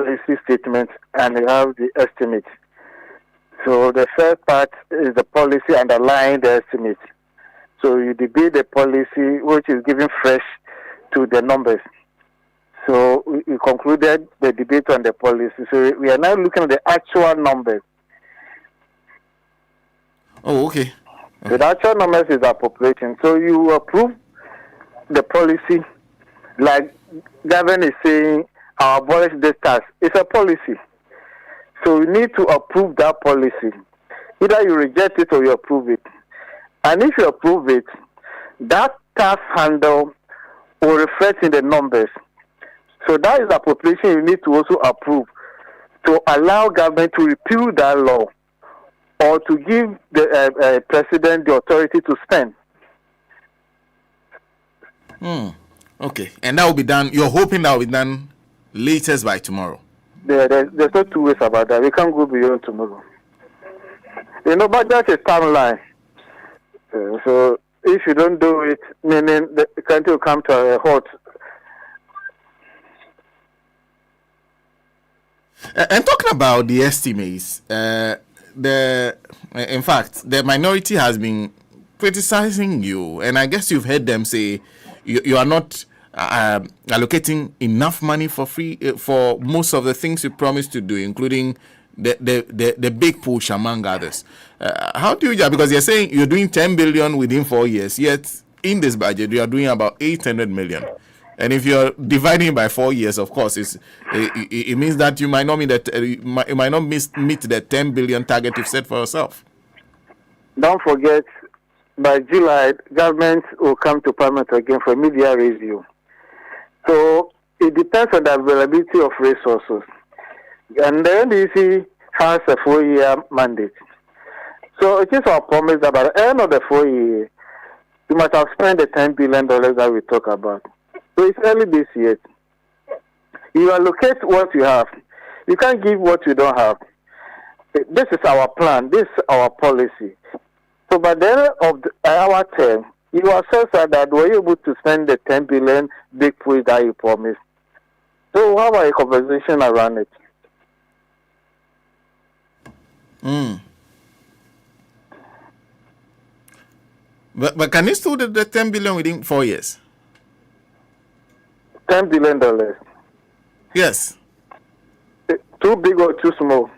policy statement and you have the estimate. So the first part is the policy underlying the estimate. So you debate the policy, which is giving fresh to the numbers. So we concluded the debate on the policy. So we are now looking at the actual numbers. Oh, okay. So the actual numbers is appropriation. So you approve the policy, like government is saying, abolish this tax. It's a policy. So you need to approve that policy. Either you reject it or you approve it. And if you approve it, that tax handle will reflect in the numbers. So that is appropriation you need to also approve to allow government to repeal that law or to give the president the authority to spend. Okay. And that will be done. You're hoping that will be done latest by tomorrow? There's no two ways about that. We can't go beyond tomorrow. But that's a timeline. So if you don't do it, meaning the country will come to a halt. And talking about the estimates, in fact, the minority has been criticizing you, and I guess you've heard them say you are not allocating enough money for most of the things you promised to do, including the big push among others. How do you judge? Because you're saying you're doing 10 billion within 4 years, yet in this budget you are doing about 800 million. And if you're dividing by 4 years, of course, it means that you might not meet the 10 billion target you've set for yourself. Don't forget, by July, government will come to Parliament again for media review. So it depends on the availability of resources. And the NDC has a 4-year mandate. So it is our promise that by the end of the 4 years, you must have spent the $10 billion that we talk about. So it's early this year. You allocate what you have. You can't give what you don't have. This is our plan. This is our policy. So by the end of our term, you assess that we're able to spend the 10 billion big push that you promised. So we'll have a conversation around it. But can you still do the 10 billion within 4 years? $10 billion. Yes. Too big or too small?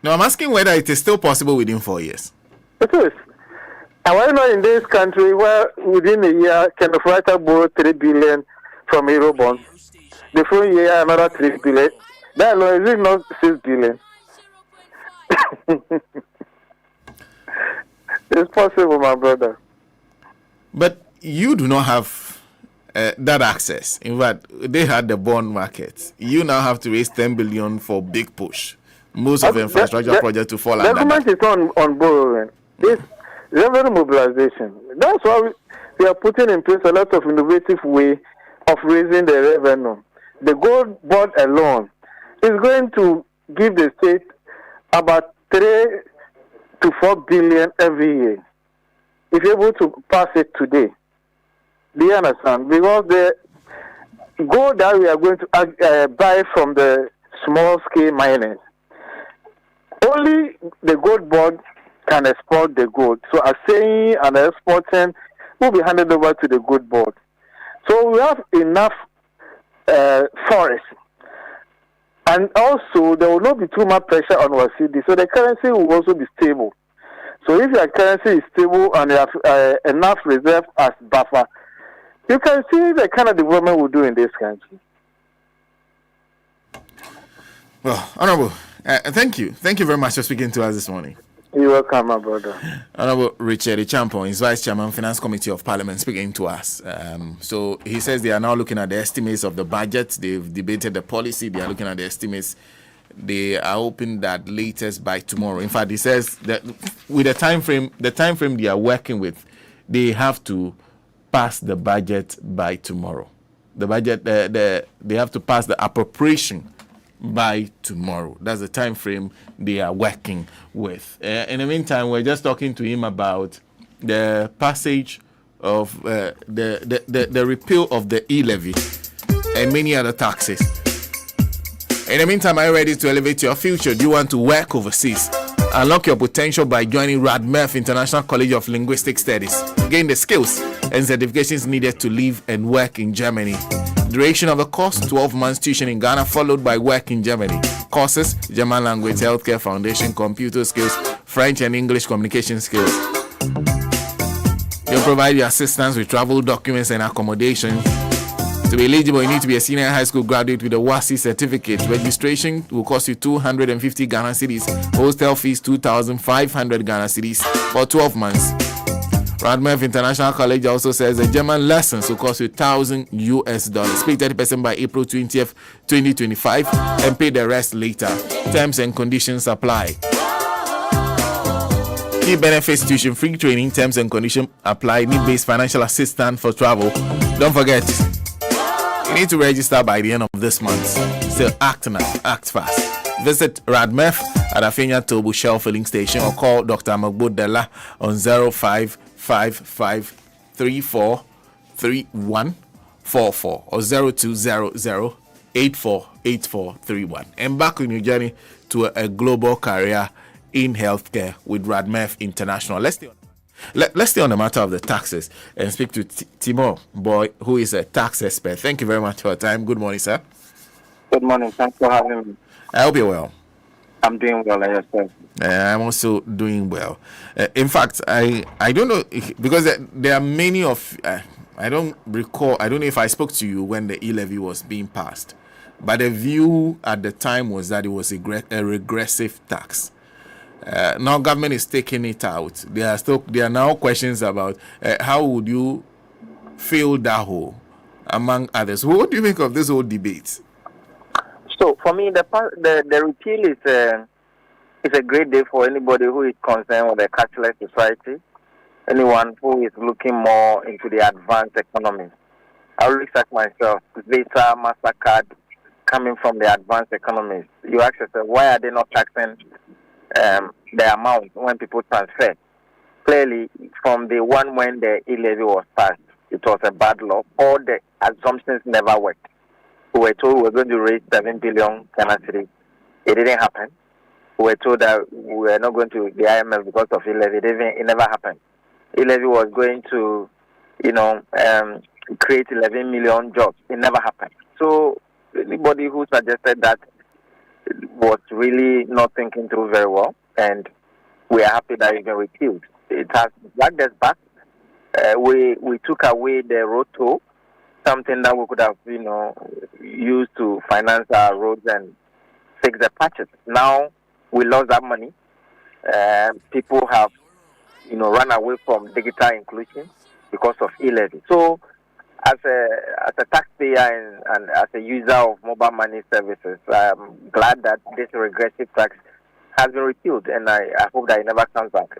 No, I'm asking whether it is still possible within 4 years. It is. And why not in this country where within a year can the writer borrow 3 billion from Eurobonds? The following year another 3 billion. That alone is not 6 billion. It's possible, my brother. But you do not have that access. In fact, they had the bond market. You now have to raise 10 billion for big push. Most of the infrastructure projects to fall under that. The government is on borrowing. It's revenue mobilization. That's why we are putting in place a lot of innovative way of raising the revenue. The gold bond alone is going to give the state about 3 to 4 billion every year. If you're able to pass it today, do you understand? Because the gold that we are going to buy from the small scale miners, only the gold board can export the gold. So assaying and exporting will be handed over to the gold board. So we have enough forest. And also, there will not be too much pressure on our city. So the currency will also be stable. So if your currency is stable and you have enough reserve as buffer, you can see the kind of development we'll do in this country. Well, Honorable, thank you. Thank you very much for speaking to us this morning. You're welcome, my brother. Honorable Richard Champon is Vice Chairman, Finance Committee of Parliament, speaking to us. So he says they are now looking at the estimates of the budget. They've debated the policy. They are looking at the estimates. They are hoping that latest by tomorrow. In fact, he says that with the time frame they are working with, they have to pass the budget by tomorrow. The budget, they have to pass the appropriation by tomorrow. That's the time frame they are working with. In the meantime, we're just talking to him about the passage of the repeal of the e-levy and many other taxes. In the meantime, are you ready to elevate your future? Do you want to work overseas? Unlock your potential by joining RADMEF International College of Linguistic Studies. Gain the skills and certifications needed to live and work in Germany. Duration of the course, 12 months tuition in Ghana, followed by work in Germany. Courses, German language, healthcare foundation, computer skills, French and English communication skills. They'll provide you assistance with travel documents and accommodation. To be eligible, you need to be a senior high school graduate with a WASI certificate. Registration will cost you 250 Ghana cedis. Hostel fees 2,500 Ghana cedis for 12 months. RADMEF International College also says the German lessons will cost you $1,000. Pay 30% by April 20th, 2025 and pay the rest later. Terms and conditions apply. Key benefits: tuition-free training. Terms and conditions apply. Need-based financial assistance for travel. Don't forget, you need to register by the end of this month. Still act now, act fast. Visit RADMEF at Afenya Tobu Shell Filling Station or call Dr. Magbo Della on 0555343144 or 0200848431. Embark on your journey to a global career in healthcare with RADMEF International. Let's stay on the matter of the taxes and speak to Timo Boy, who is a tax expert. Thank you very much for your time. Good morning, sir. Good morning. Thanks for having me. I hope you're well. I'm doing well, and yourself? I'm also doing well. In fact, I don't know, because there are many of, I don't recall, I don't know if I spoke to you when the e-levy was being passed, but the view at the time was that it was a regressive tax. Now government is taking it out. There are now questions about how would you fill that hole, among others. What do you make of this whole debate? So for me, the repeal is a great day for anybody who is concerned with the cashless society. Anyone who is looking more into the advanced economy. I always ask myself, Visa, MasterCard, coming from the advanced economies. You ask yourself, why are they not taxing the amount when people transfer? Clearly, from the one when the e-levy was passed, it was a bad law. All the assumptions never worked. We were told we were going to raise 7 billion Ghana cedis. It didn't happen. We were told that we were not going to the IMF because of e-levy. It never happened. E-levy was going to, create 11 million jobs. It never happened. So anybody who suggested that was really not thinking through very well, and we are happy that it's been repealed. It has dragged us back. We took away the road toll, something that we could have, used to finance our roads and fix the patches. Now we lost that money. People have, run away from digital inclusion because of e-levy. So, as a taxpayer and as a user of mobile money services, I'm glad that this regressive tax has been repealed, and I hope that it never comes back.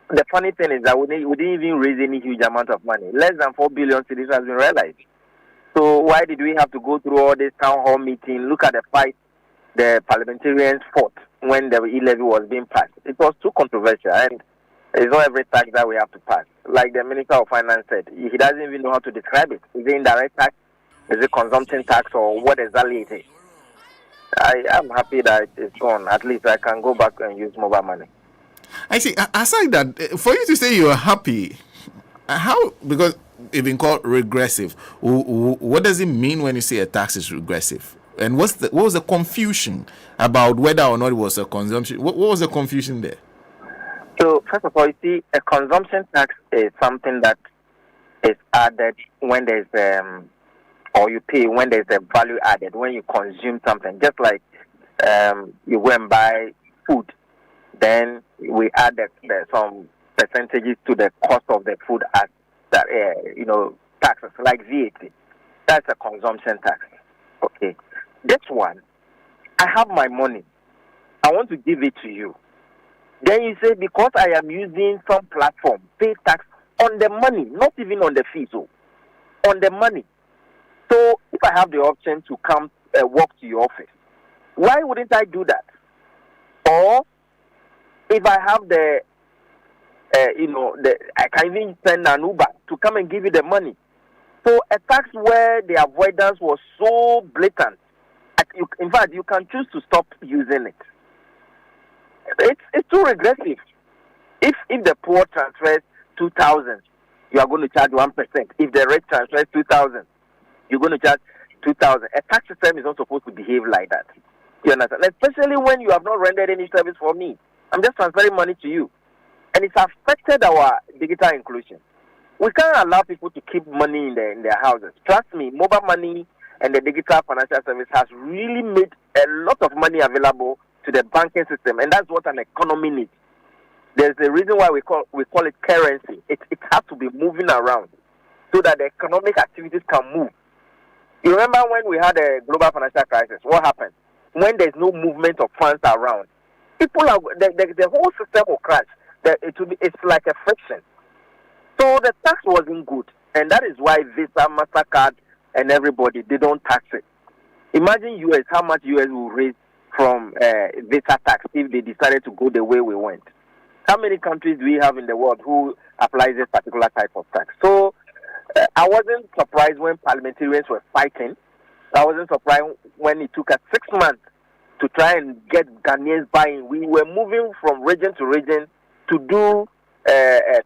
The funny thing is that we didn't even raise any huge amount of money. Less than 4 billion cedis has been realized. So why did we have to go through all this town hall meeting? Look at the fight the parliamentarians fought when the e-levy was being passed. It was too controversial, and it's not every tax that we have to pass. Like the Minister of Finance said, he doesn't even know how to describe it. Is it indirect tax? Is it consumption tax, or what exactly it is? I am happy that it's gone. At least I can go back and use mobile money. I see. Aside that, for you to say you are happy, how? Because it's been called regressive. What does it mean when you say a tax is regressive? And what was the confusion about whether or not it was a consumption? What was the confusion there? So first of all, you see, a consumption tax is something that is added when there's or you pay when there's a value added when you consume something. Just like you go and buy food, then we add some percentages to the cost of the food as that taxes like VAT. That's a consumption tax. Okay, this one, I have my money. I want to give it to you. Then you say, because I am using some platform, pay tax on the money, not even on the fees, on the money. So if I have the option to come walk to your office, why wouldn't I do that? Or if I have I can even send an Uber to come and give you the money. So a tax where the avoidance was so blatant, I in fact, you can choose to stop using it. It's too regressive. If the poor transfers 2,000, you are going to charge 1%. If the rich transfers 2,000, you're going to charge 2,000. A tax system is not supposed to behave like that. You understand? Especially when you have not rendered any service for me. I'm just transferring money to you. And it's affected our digital inclusion. We can't allow people to keep money in their houses. Trust me, mobile money and the digital financial service has really made a lot of money available to the banking system, and that's what an economy needs. There's a reason why we call it currency. It has to be moving around so that the economic activities can move. You remember when we had a global financial crisis? What happened? When there's no movement of funds around, people are the whole system will crash. It's like a friction. So the tax wasn't good, and that is why Visa, MasterCard, and everybody, they don't tax it. Imagine US, how much US will raise from Visa tax if they decided to go the way we went. How many countries do we have in the world who applies this particular type of tax? So I wasn't surprised when parliamentarians were fighting. I wasn't surprised when it took us 6 months to try and get Ghanaians buying. We were moving from region to region to do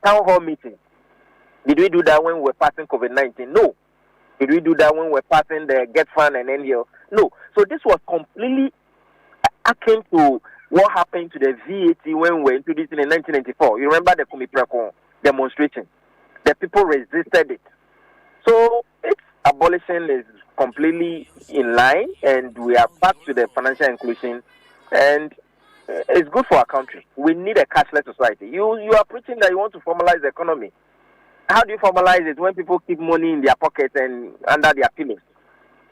town hall meetings. Did we do that when we were passing COVID-19? No. Did we do that when we were passing the Get Fund and NGL? No. So this was completely akin to what happened to the VAT when we were introduced in 1994. You remember the Kumipreko demonstration? The people resisted it. So its abolition is completely in line, and we are back to the financial inclusion, and it's good for our country. We need a cashless society. You are preaching that you want to formalize the economy. How do you formalize it when people keep money in their pockets and under their pillows?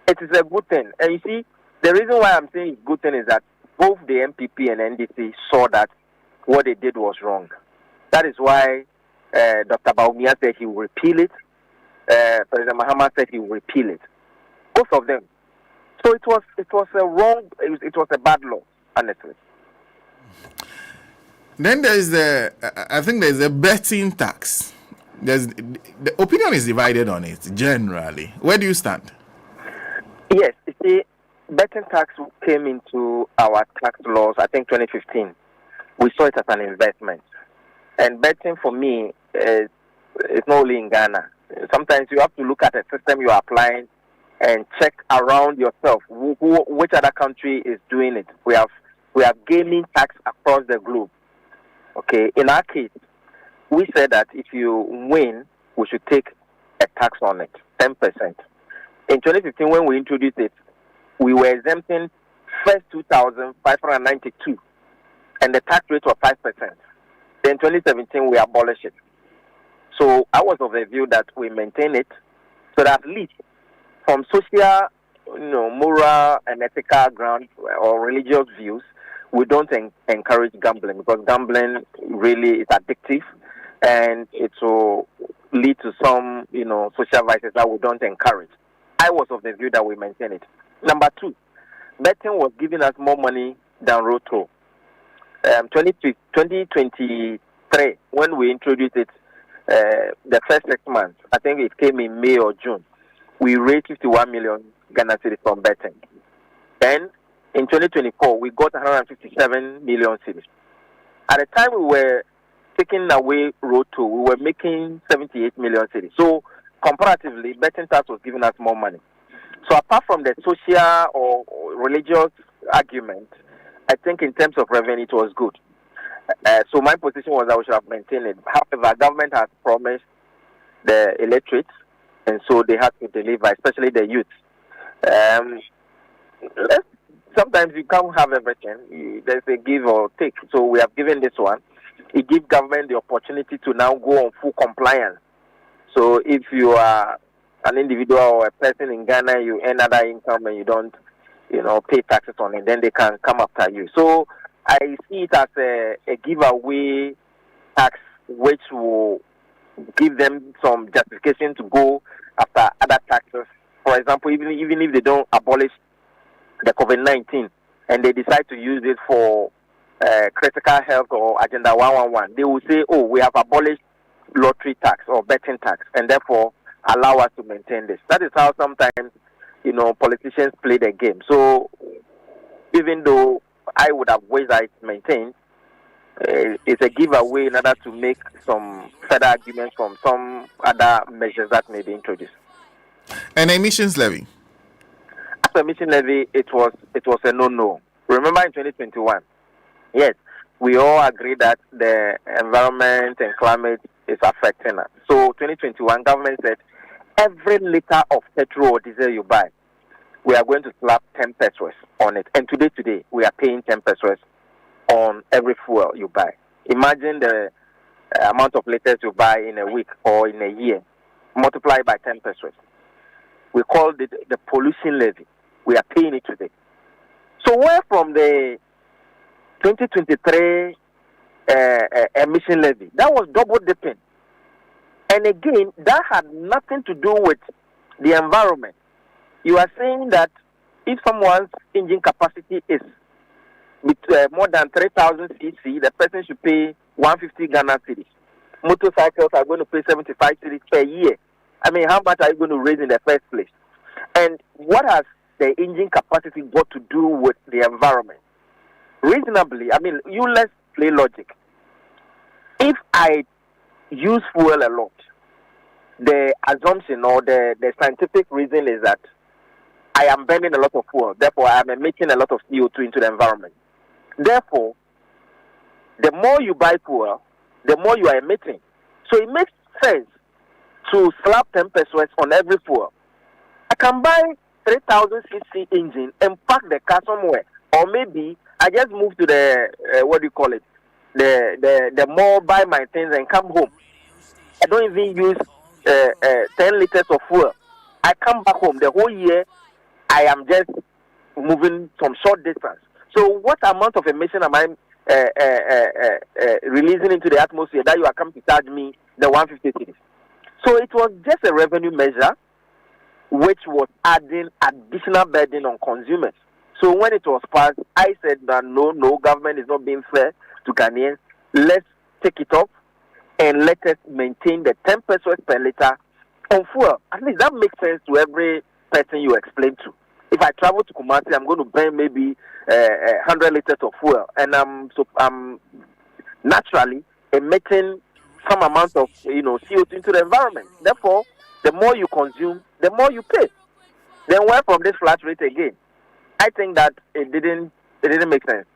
It is a good thing. And you see, the reason why I'm saying it's a good thing is that both the MPP and NDC saw that what they did was wrong. That is why Dr. Baumia said he will repeal it. President Mahama said he will repeal it. Both of them. So it was a bad law, honestly. Then there's I think there's a betting tax. The opinion is divided on it generally. Where do you stand? Yes, you see, betting tax came into our tax laws, I think 2015. We saw it as an investment. And betting for me is not only in Ghana. Sometimes you have to look at a system you are applying and check around yourself which other country is doing it. We have gaming tax across the globe. Okay, in our case, we said that if you win, we should take a tax on it, 10%. In 2015, when we introduced it, we were exempting first 2,592, and the tax rate was 5%. Then in 2017, we abolished it. So I was of the view that we maintain it, so that at least from social, moral and ethical ground or religious views, we don't encourage gambling, because gambling really is addictive, and it will lead to some, social vices that we don't encourage. I was of the view that we maintain it. Number two, betting was giving us more money than road toll. 2023, when we introduced it, the first 6 months, I think it came in May or June, we raised 51 million Ghana cedis from betting. Then in 2024, we got 157 million cedis. At the time we were taking away road toll, we were making 78 million cedis. So comparatively, betting tax was giving us more money. So apart from the social or religious argument, I think in terms of revenue, it was good. So my position was that we should have maintained it. However, government has promised the electorate, and so they have to deliver, especially the youth. Sometimes you can't have everything. There's a give or take. So we have given this one. It gives government the opportunity to now go on full compliance. So if you are an individual or a person in Ghana, you earn other income and you don't, pay taxes on it, then they can come after you. So I see it as a giveaway tax, which will give them some justification to go after other taxes. For example, even if they don't abolish the COVID-19 and they decide to use it for critical health or Agenda 111, they will say, we have abolished lottery tax or betting tax, and therefore allow us to maintain this. That is how sometimes politicians play the game. So even though I would have wished I maintained, it's a giveaway in order to make some further arguments from some other measures that may be introduced. An emissions levy. After emission levy, it was a no. Remember in 2021, yes, we all agree that the environment and climate is affecting us. So 2021, government said every liter of petrol or diesel you buy, we are going to slap 10 pesos on it. And today, we are paying 10 pesos on every fuel you buy. Imagine the amount of liters you buy in a week or in a year, multiply by 10 pesos. We call it the pollution levy. We are paying it today. So where from the 2023 emission levy, that was double dipping. And again, that had nothing to do with the environment. You are saying that if someone's engine capacity is with more than 3,000 cc, the person should pay 150 Ghana cedis. Motorcycles are going to pay 75 cedis per year. I mean, how much are you going to raise in the first place? And what has the engine capacity got to do with the environment? Reasonably, I mean, let's play logic. If I use fuel a lot, the assumption or the scientific reason is that I am burning a lot of fuel. Therefore, I am emitting a lot of CO2 into the environment. Therefore, the more you buy fuel, the more you are emitting. So it makes sense to slap 10 pesos on every fuel. I can buy 3,000 cc engine and park the car somewhere, or maybe I just move to the the mall, buy my things and come home. I don't even use 10 liters of fuel. I come back home the whole year. I am just moving some short distance. So what amount of emission am I releasing into the atmosphere that you are coming to charge me the 150 cedis? So it was just a revenue measure which was adding additional burden on consumers. So when it was passed, I said that no, government is not being fair to Ghanaians. Let's take it off and let us maintain the 10 pesos per liter on fuel. At least that makes sense to every person you explain to. If I travel to Kumasi, I'm going to burn maybe 100 liters of fuel, and I'm naturally emitting some amount of CO2 into the environment. Therefore, the more you consume, the more you pay. Then where from this flat rate again? I think that it didn't make sense.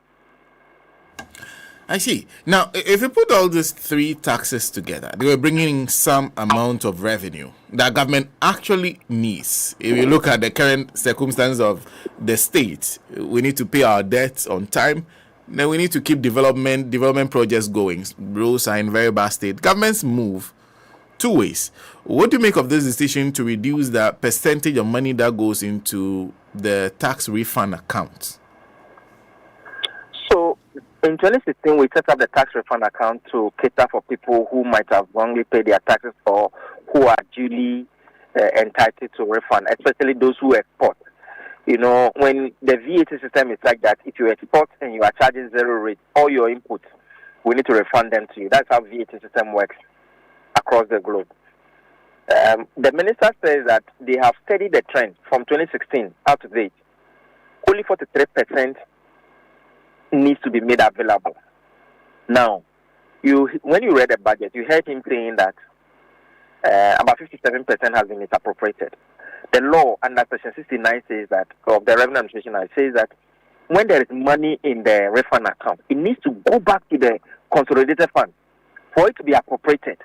I see. Now, if you put all these three taxes together, they were bringing some amount of revenue that government actually needs. If you look at the current circumstance of the state, we need to pay our debts on time. Then we need to keep development projects going. Roads are in very bad state. Governments move two ways. What do you make of this decision to reduce the percentage of money that goes into the tax refund account? So, in 2016, we set up the tax refund account to cater for people who might have wrongly paid their taxes or who are duly entitled to refund, especially those who export. When the VAT system is like that, if you export and you are charging zero rate, all your inputs, we need to refund them to you. That's how VAT system works across the globe. The minister says that they have studied the trend from 2016 out to date. Only 43% needs to be made available. Now, when you read the budget, you heard him saying that about 57% has been misappropriated. The law under Section 69 says that, of the Revenue Administration Act, says that when there is money in the refund account, it needs to go back to the consolidated fund for it to be appropriated.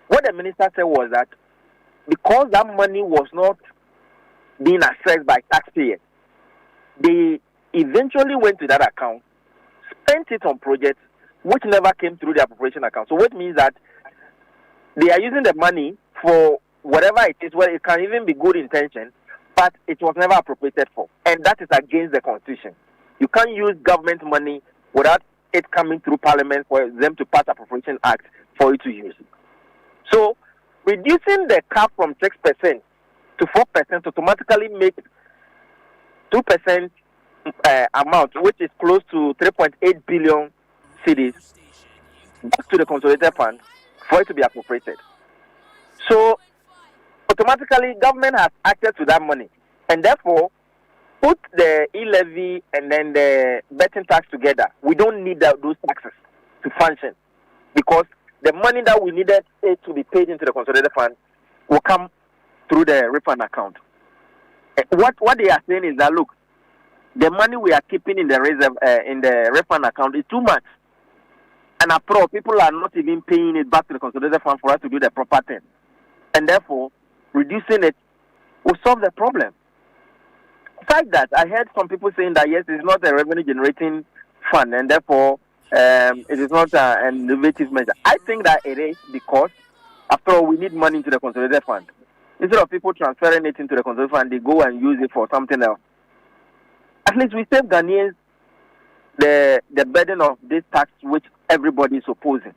What the minister said was that because that money was not being assessed by taxpayers, they eventually went to that account, spent it on projects which never came through the appropriation account. So what means that they are using the money for whatever it is, where it can even be good intention, but it was never appropriated for. And that is against the Constitution. You can't use government money without it coming through Parliament for them to pass Appropriation Act for you to use. So reducing the cap from 6% to 4% automatically makes 2% amount, which is close to 3.8 billion cedis, back to the consolidated fund for it to be appropriated. So automatically, government has access to that money. And therefore, put the e-levy and then the betting tax together. We don't need those taxes to function, because the money that we needed it to be paid into the consolidated fund will come through the refund account. What they are saying is that, look, the money we are keeping in the reserve in the refund account is too much, and after all, people are not even paying it back to the consolidated fund for us to do the proper thing, and therefore reducing it will solve the problem. Besides that, I heard some people saying that yes, it's not a revenue generating fund, and therefore it is not an innovative measure. I think that it is, because after all, we need money into the consolidated fund. Instead of people transferring it into the consolidated fund, they go and use it for something else. At least we save Ghanaians the burden of this tax which everybody is opposing.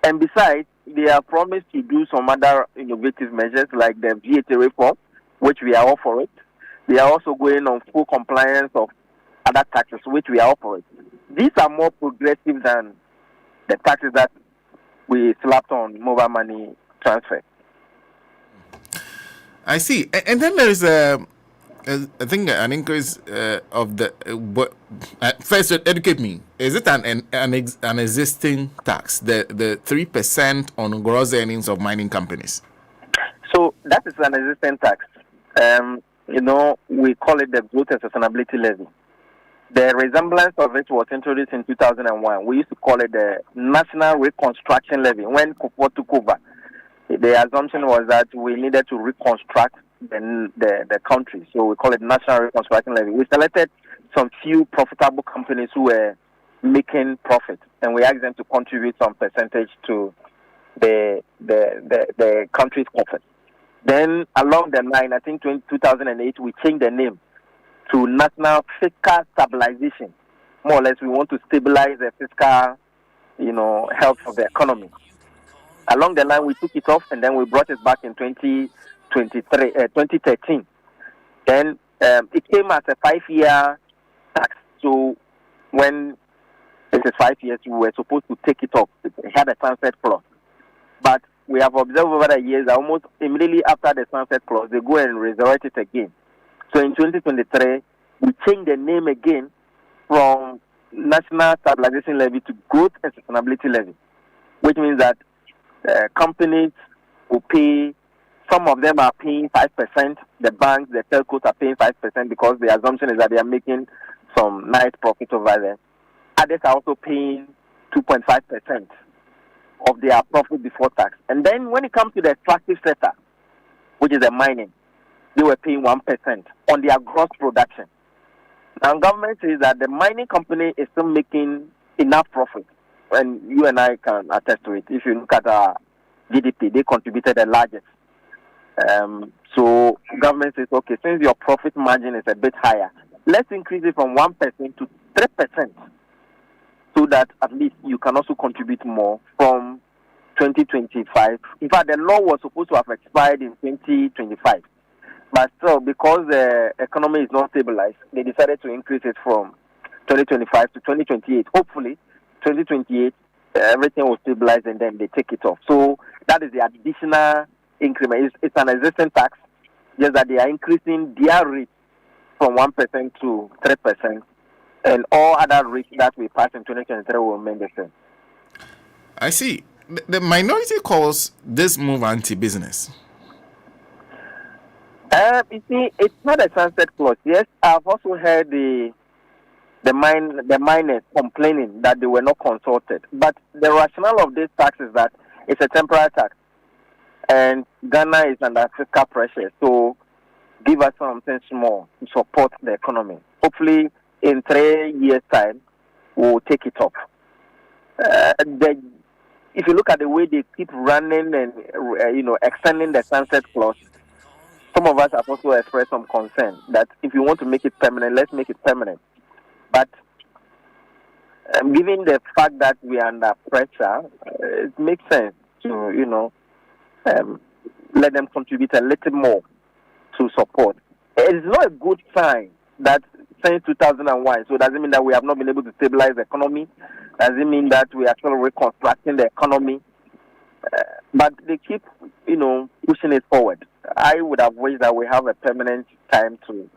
And besides, they have promised to do some other innovative measures like the VAT reform, which we are all for it. They are also going on full compliance of other taxes, which we are all for it. These are more progressive than the taxes that we slapped on mobile money transfer. I see. And then there is I think an increase of the. First, educate me. Is it an existing tax, the 3% on gross earnings of mining companies? So that is an existing tax. We call it the Growth and Sustainability Levy. The resemblance of it was introduced in 2001. We used to call it the National Reconstruction Levy. When Kufuor took over, the assumption was that we needed to reconstruct the country. So we call it National Reconstruction Levy. We selected some few profitable companies who were making profit, and we asked them to contribute some percentage to the country's profit. Then along the line, I think 2008, we changed the name to National Fiscal Stabilization. More or less, we want to stabilize the fiscal, health of the economy. Along the line, we took it off, and then we brought it back in 2013. Then it came as a 5-year tax. So when it is 5 years, we were supposed to take it off. It had a sunset clause. But we have observed over the years that almost immediately after the sunset clause, they go and resurrect it again. So in 2023, we changed the name again from National Stabilization Levy to Growth and Sustainability Levy, which means that companies will pay, some of them are paying 5%, the banks, the telcos are paying 5% because the assumption is that they are making some nice profit over there. Others are also paying 2.5% of their profit before tax. And then when it comes to the extractive sector, which is the mining, they were paying 1% on their gross production. Now, government says that the mining company is still making enough profit, and you and I can attest to it. If you look at our GDP, they contributed the largest. So government says, okay, since your profit margin is a bit higher, let's increase it from 1% to 3%, so that at least you can also contribute more from 2025. In fact, the law was supposed to have expired in 2025. But still, because the economy is not stabilized, they decided to increase it from 2025 to 2028. Hopefully, 2028, everything will stabilize and then they take it off. So that is the additional increment. It's an existing tax, just that they are increasing their rate from 1% to 3%. And all other rates that we pass in 2023 will remain the same. I see. The minority calls this move anti-business. You see, it's not a sunset clause. Yes, I've also heard the miners complaining that they were not consulted. But the rationale of this tax is that it's a temporary tax, and Ghana is under fiscal pressure. So give us something small to support the economy. Hopefully, in 3 years' time, we'll take it off. If you look at the way they keep running and extending the sunset clause, some of us have also expressed some concern that if you want to make it permanent, let's make it permanent. But given the fact that we are under pressure, it makes sense to let them contribute a little more to support. It's not a good sign that since 2001, so does it mean that we have not been able to stabilize the economy? Does it mean that we are still reconstructing the economy? But they keep, pushing it forward. I would have wished that we have a permanent time to,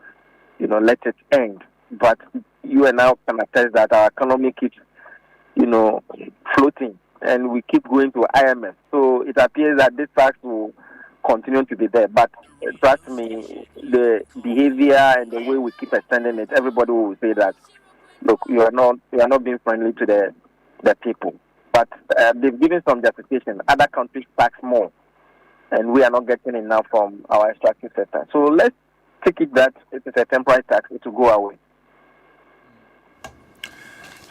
let it end. But you and I can attest that our economy keeps, floating, and we keep going to IMF. So it appears that this tax will continue to be there. But trust me, the behavior and the way we keep extending it, everybody will say that, look, you are not being friendly to the people. But they've given some justification. Other countries tax more, and we are not getting enough from our extractive sector. So let's take it that it is a temporary tax. It will go away.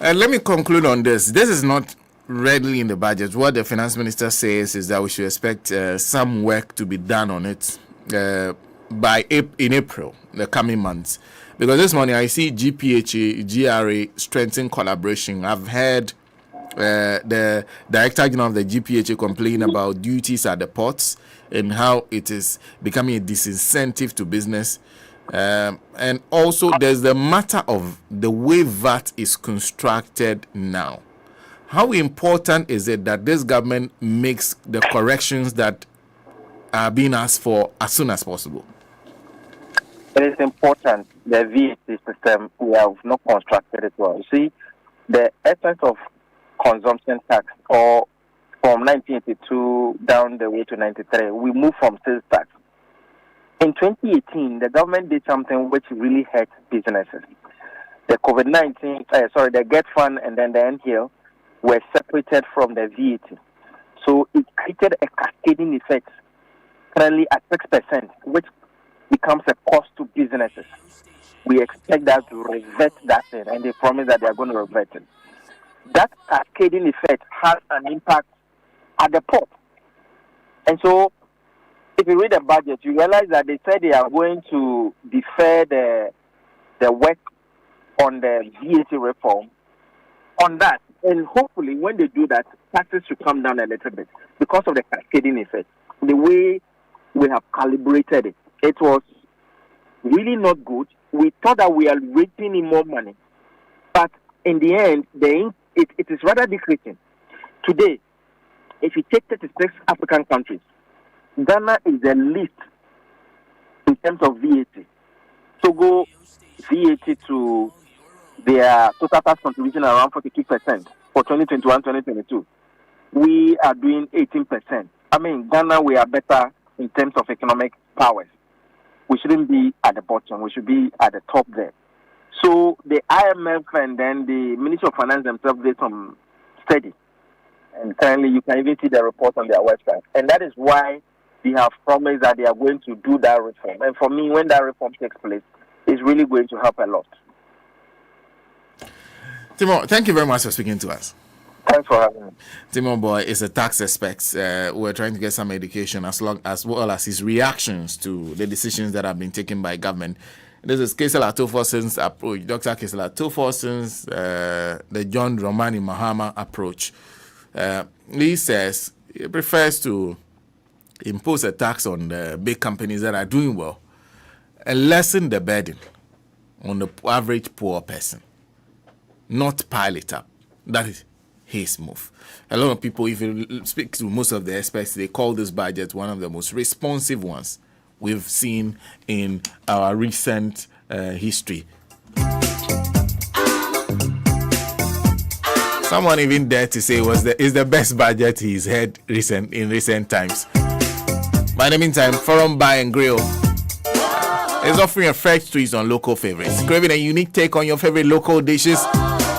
Let me conclude on this. This is not readily in the budget. What the finance minister says is that we should expect some work to be done on it in April, the coming months. Because this morning I see GPHA, GRA strengthen collaboration. I've heard the Director General of the GPHA complain about duties at the ports and how it is becoming a disincentive to business. And also there's the matter of the way VAT is constructed now. How important is it that this government makes the corrections that are being asked for as soon as possible? It is important. The VAT system, we have not constructed it well. You see, the essence of consumption tax, or from 1982 down the way to 93, we moved from sales tax. In 2018, the government did something which really hurt businesses. The the GET Fund and then the NTL were separated from the VAT. So it created a cascading effect, currently at 6%, which becomes a cost to businesses. We expect that to revert that thing, and they promise that they are going to revert it. That cascading effect has an impact at the port. And so, if you read the budget, you realize that they said they are going to defer the work on the VAT reform on that. And hopefully, when they do that, taxes should come down a little bit because of the cascading effect. The way we have calibrated it, it was really not good. We thought that we are raising in more money. But in the end, it is rather decreasing. Today, if you take 36 African countries, Ghana is the least in terms of VAT. Togo, VAT to their total tax contribution around 42% for 2021-2022. We are doing 18%. I mean, Ghana, we are better in terms of economic powers. We shouldn't be at the bottom. We should be at the top there. So the IMF and then the Ministry of Finance themselves did some study. And currently, you can even see the report on their website. And that is why they have promised that they are going to do that reform. And for me, when that reform takes place, it's really going to help a lot. Timo, thank you very much for speaking to us. Thanks for having me. Timo Boy is a tax expert. We're trying to get some education as well as his reactions to the decisions that have been taken by government. This is Kesela Toforson's approach, Dr. Kesela Toforson's, the John Dramani Mahama approach. He says he prefers to impose a tax on the big companies that are doing well and lessen the burden on the average poor person, not pile it up. That is his move. A lot of people, if you speak to most of the experts, they call this budget one of the most responsive ones we've seen in our recent history. Someone even dared to say is the best budget he's had in recent times. By the meantime, Forum Bar and Grill is offering a fresh twist on local favorites. Craving a unique take on your favorite local dishes?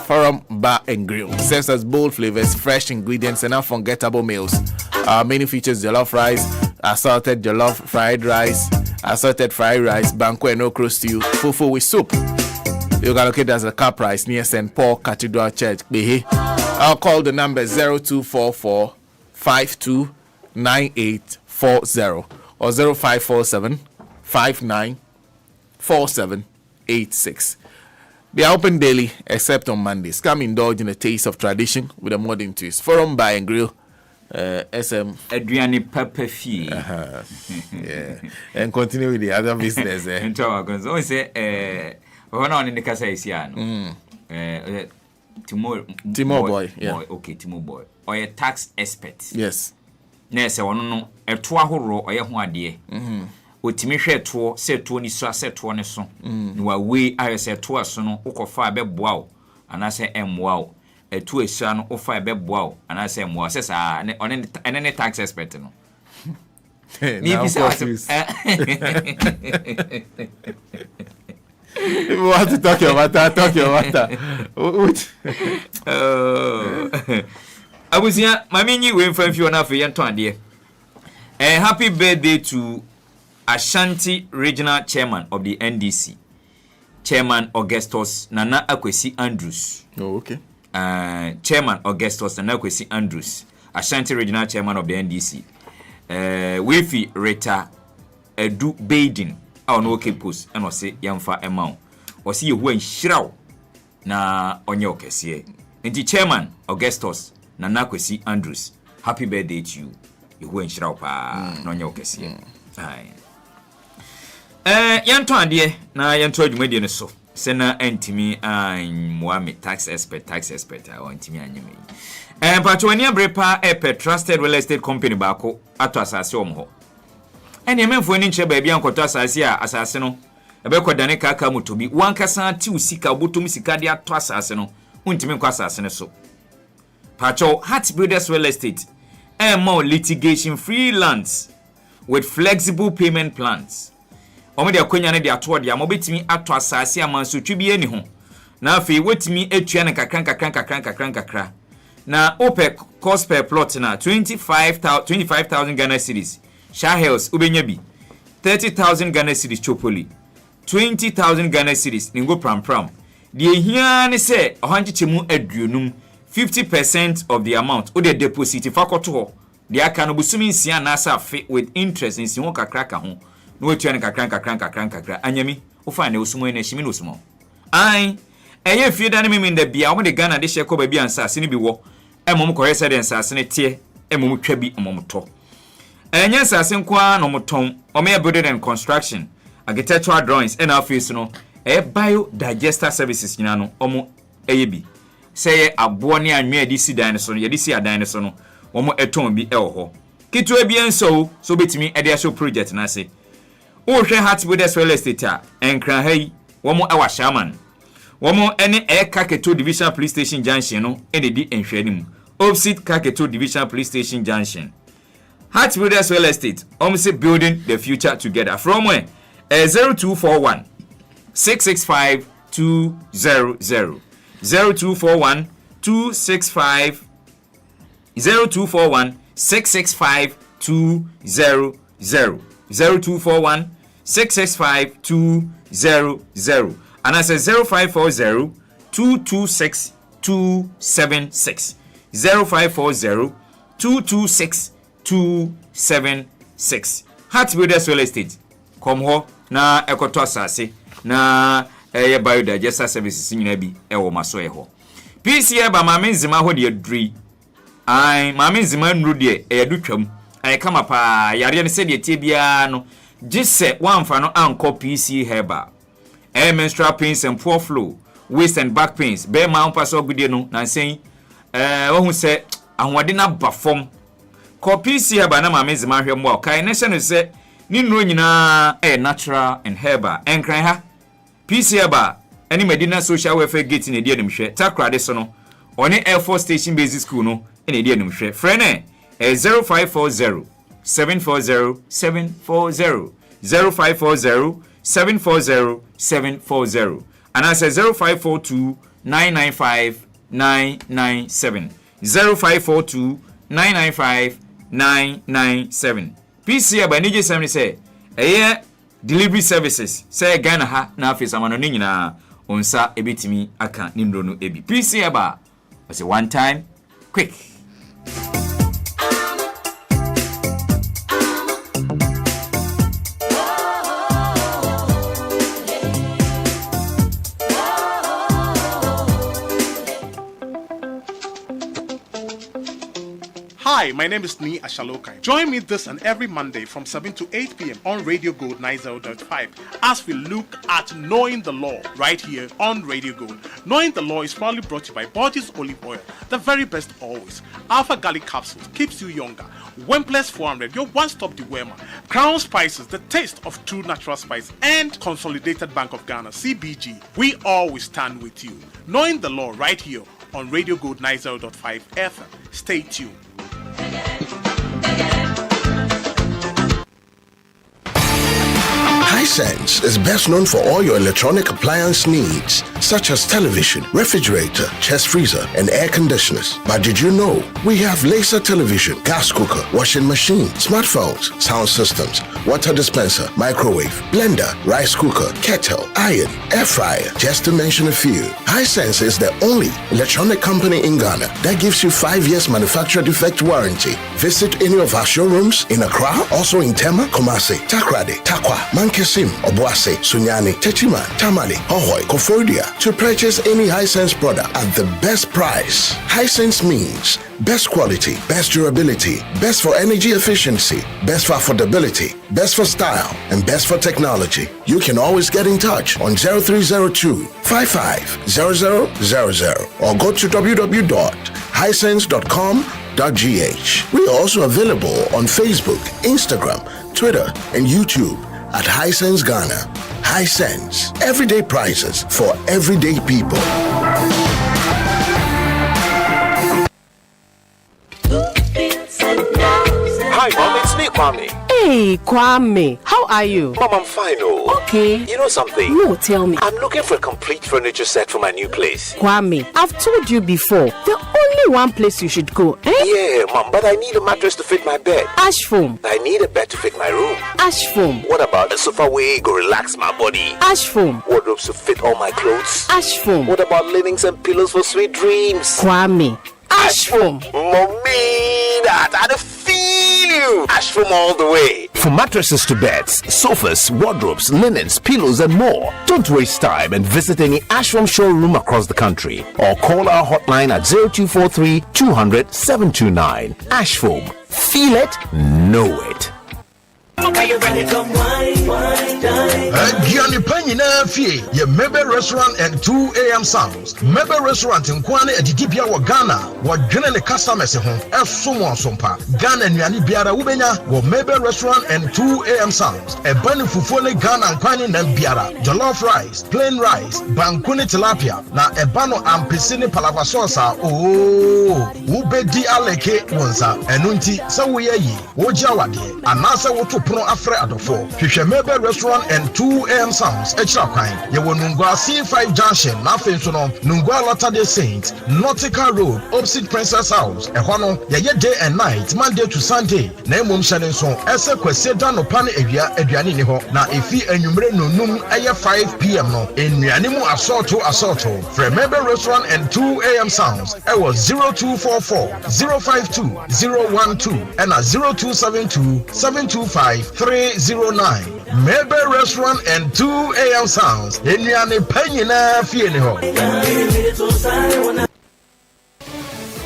Forum Bar and Grill serves us bold flavors, fresh ingredients, and unforgettable meals. Our menu features jollof rice, assorted jollof fried rice, assorted fried rice, banquet and okra stew, fufu with soup. You can locate us at Car Price near St. Paul Cathedral Church, Behe. I'll call the number 0244 529840 or 0547 594786. They are open daily except on Mondays. Come indulge in a taste of tradition with a modern twist. Forum Bar and Grill, SM Adriani Papafi. Yeah, and continue with the other business. So say on in the Casa is Timo Boy, yeah. Okay, Timo Boy. Or a tax expert. Yes. na se wono no eto ahoro oye ho ade otimi hwe eto se eto ni so ase eto ne so na wa we ayo se eto aso no ukofa abeboa o anase emmoa o eto esua no ufa abeboa o anase emmoa se sa ne tax expert no ni bisa you want to talk about that. Abusia mami we mfamfi na afi yento ade happy birthday to Ashanti Regional Chairman of the NDC, Chairman Augustus Nana Akwesi Andrews. Oh, okay. Chairman Augustus Nana Akwesi Andrews, Ashanti Regional Chairman of the NDC. Wefi Reta Edu Baden. I no okay post and say yamfa amount. Or see you when shroud na onyo kese. Nti Chairman Augustus Nana Akwesi Andrews. Happy birthday to you. You when shroud pa na onyo kese. Aye. Yanto ade na yanto adwumade ne so se na antimi Moame tax expert antimi anyeme patwani abrepa trusted real estate company baako ato asase omho ene memfo ni nche ba bia nkoto asase a asase no ebekodane kaka motobi wankasa ti usika obotom sika de ato asase no untimi nkwa asase ne so patcho Heart Builders Real Estate more litigation free lands with flexible payment plans. Omo de akonya ne de ato de amobetimi ato asase amanso twibi eni ho na afi wetimi etua ne kakran na opec cost per plot na 25,000 Ghana cedis Shah Hills ubenya bi 30,000 Ghana cedis Chopoli 20,000 Ghana cedis ningo pram de hia ne se ohanchechemu aduonum 50% of the amount o de deposit fakoto ho de aka no busumi nsia na asafe with interest nsi ho kakra ho no wetua ne kakran anyami wo fa na osumo na himi no osumo ai eye fie da ne mimi nda bia wo de Ghana de sheko ba bia nsa se ne bi wo emom ko yesa de nsa se ne tie emom twa bi emom to enye nsa se nkoa no moton ome building and construction architectural drawings and office no biodigester services nyina no omo eye bi say abo ne anwe adi si dan so no ye di si adan so no omo eton bi ho kitu bi enso so betimi ede aso project na se o hwe Heart Builders Real Estate a enkran hai womo awa shaman womo ene Kaketo Division Police Station Junction no ene di enhwanim opposite Kaketo Division Police Station Junction. Heart Builders Real Estate say building the future together from where 0241 665 200 0241 265 0241 665 200 0241 665 200 and I say 0540 226 276 0540 226 276 Heart Builders Real Estate come ho na ekoto asase na biodigester services nyina bi ewo maso ho PCA ba mamenzima ho de adri ai mamenzima nru de edutwam ai kama pa yare ne se de tie bia no gise wamfa no anko PC Herba menstrual pains and poor flow waist and back pains be ma umpa so gudie no na sen ohun se ahwode na ba fom ko PC Herba na mamenzima hwe mo kai ne se no se ni nro nyina natural and Herba enkran ha PC Herba any Medina social welfare gate in the hwe takrade so no oni Air Force Station Basic School no in the hwe frene 0540 740 740 0540 740 740 and I say 0542 995 997 0542 995 997 PC Herba nije samni say delivery services say Ghana ha na afisa amano ni nyina onsa ebetimi aka nimro no ebi PC Herba was a one time quick. Hi, my name is Ni Ashalokai. Join me this and every Monday from 7 to 8 p.m. on Radio Gold 90.5 as we look at Knowing the Law right here on Radio Gold. Knowing the Law is proudly brought to you by Borges Olive Oil, the very best always. Alpha Garlic Capsules keeps you younger. Wimples 400, your one-stop dewormer. Crown Spices, the taste of true natural spice. And Consolidated Bank of Ghana, CBG. We always stand with you. Knowing the Law right here on Radio Gold 90.5 FM. Stay tuned. Hisense is best known for all your electronic appliance needs, such as television, refrigerator, chest freezer, and air conditioners. But did you know we have laser television, gas cooker, washing machine, smartphones, sound systems, water dispenser, microwave, blender, rice cooker, kettle, iron, air fryer, just to mention a few. Hisense is the only electronic company in Ghana that gives you 5 years manufacturer defect warranty. Visit any of our showrooms in Accra, also in Tema, Kumasi, Takrade, Takwa, Mankesim, Obuasi, Sunyani, Techima, Tamale, Hohoi, Kofodia to purchase any Hisense product at the best price. Hisense means best quality, best durability, best for energy efficiency, best for affordability, best for style, and best for technology. You can always get in touch on 0302 550000 or go to www.hisense.com.gh. We are also available on Facebook, Instagram, Twitter, and YouTube at Hisense Ghana. Hisense, everyday prices for everyday people. Hi, Mom, it's me, Kwame. Hey, Kwame, how are you? Mom, I'm fine, oh. Okay. You know something? No, tell me. I'm looking for a complete furniture set for my new place. Kwame, I've told you before, the only one place you should go, eh? Yeah, Mom, but I need a mattress to fit my bed. Ash Foam. I need a bed to fit my room. Ash Foam. What about a sofa where go relax my body? Ash Foam. Wardrobes to fit all my clothes? Ash Foam. What about linens and pillows for sweet dreams? Kwame, Ash Foam. Mommy, that I feel you. Ash Foam all the way. For mattresses to beds, sofas, wardrobes, linens, pillows, and more, don't waste time and visit any Ash Foam showroom across the country or call our hotline at 0243 200 729. Ash Foam. Feel it, know it. Gianni Panina Fee, your Mebe Restaurant and 2 a.m. Sounds. Mebe Restaurant in Kwane at Dibia wa Ghana, what Ghana customers home, as someone sompa. Ghana and Yani Biara Ubenya, what Mebe Restaurant and 2 a.m. Sounds. A bunny fufone Ghana and Kwani and Biara, jollof rice, plain rice, bankuni tilapia, na ebano and piscine palavasosa. Oh, Ubedi Aleke Wonsa, and Unti, Sawayi, Wojawadi, and Nasa Wotu Pro Afre Adofo. Mebe Restaurant and 2 a.m. Sounds. Extra kind. You will Nungwa C5 Junction, nothing to know. Nungwa Latter-day Saints, Nautica Road, opposite Princess House. Ehwano, ye day and night, Monday to Sunday. Nemum Shanenson, Ese Kweseda no Pane Ediani Niho. Na ifi enyumre no num aya 5 p.m. no. Enyanimu assaulto. Mebe Restaurant and 2 a.m. Sounds. Ewo 0244 052 012 and a 0272 725 309. Mebe Restaurant and 2 a.m. Sounds. Enyane Penina Fieniho.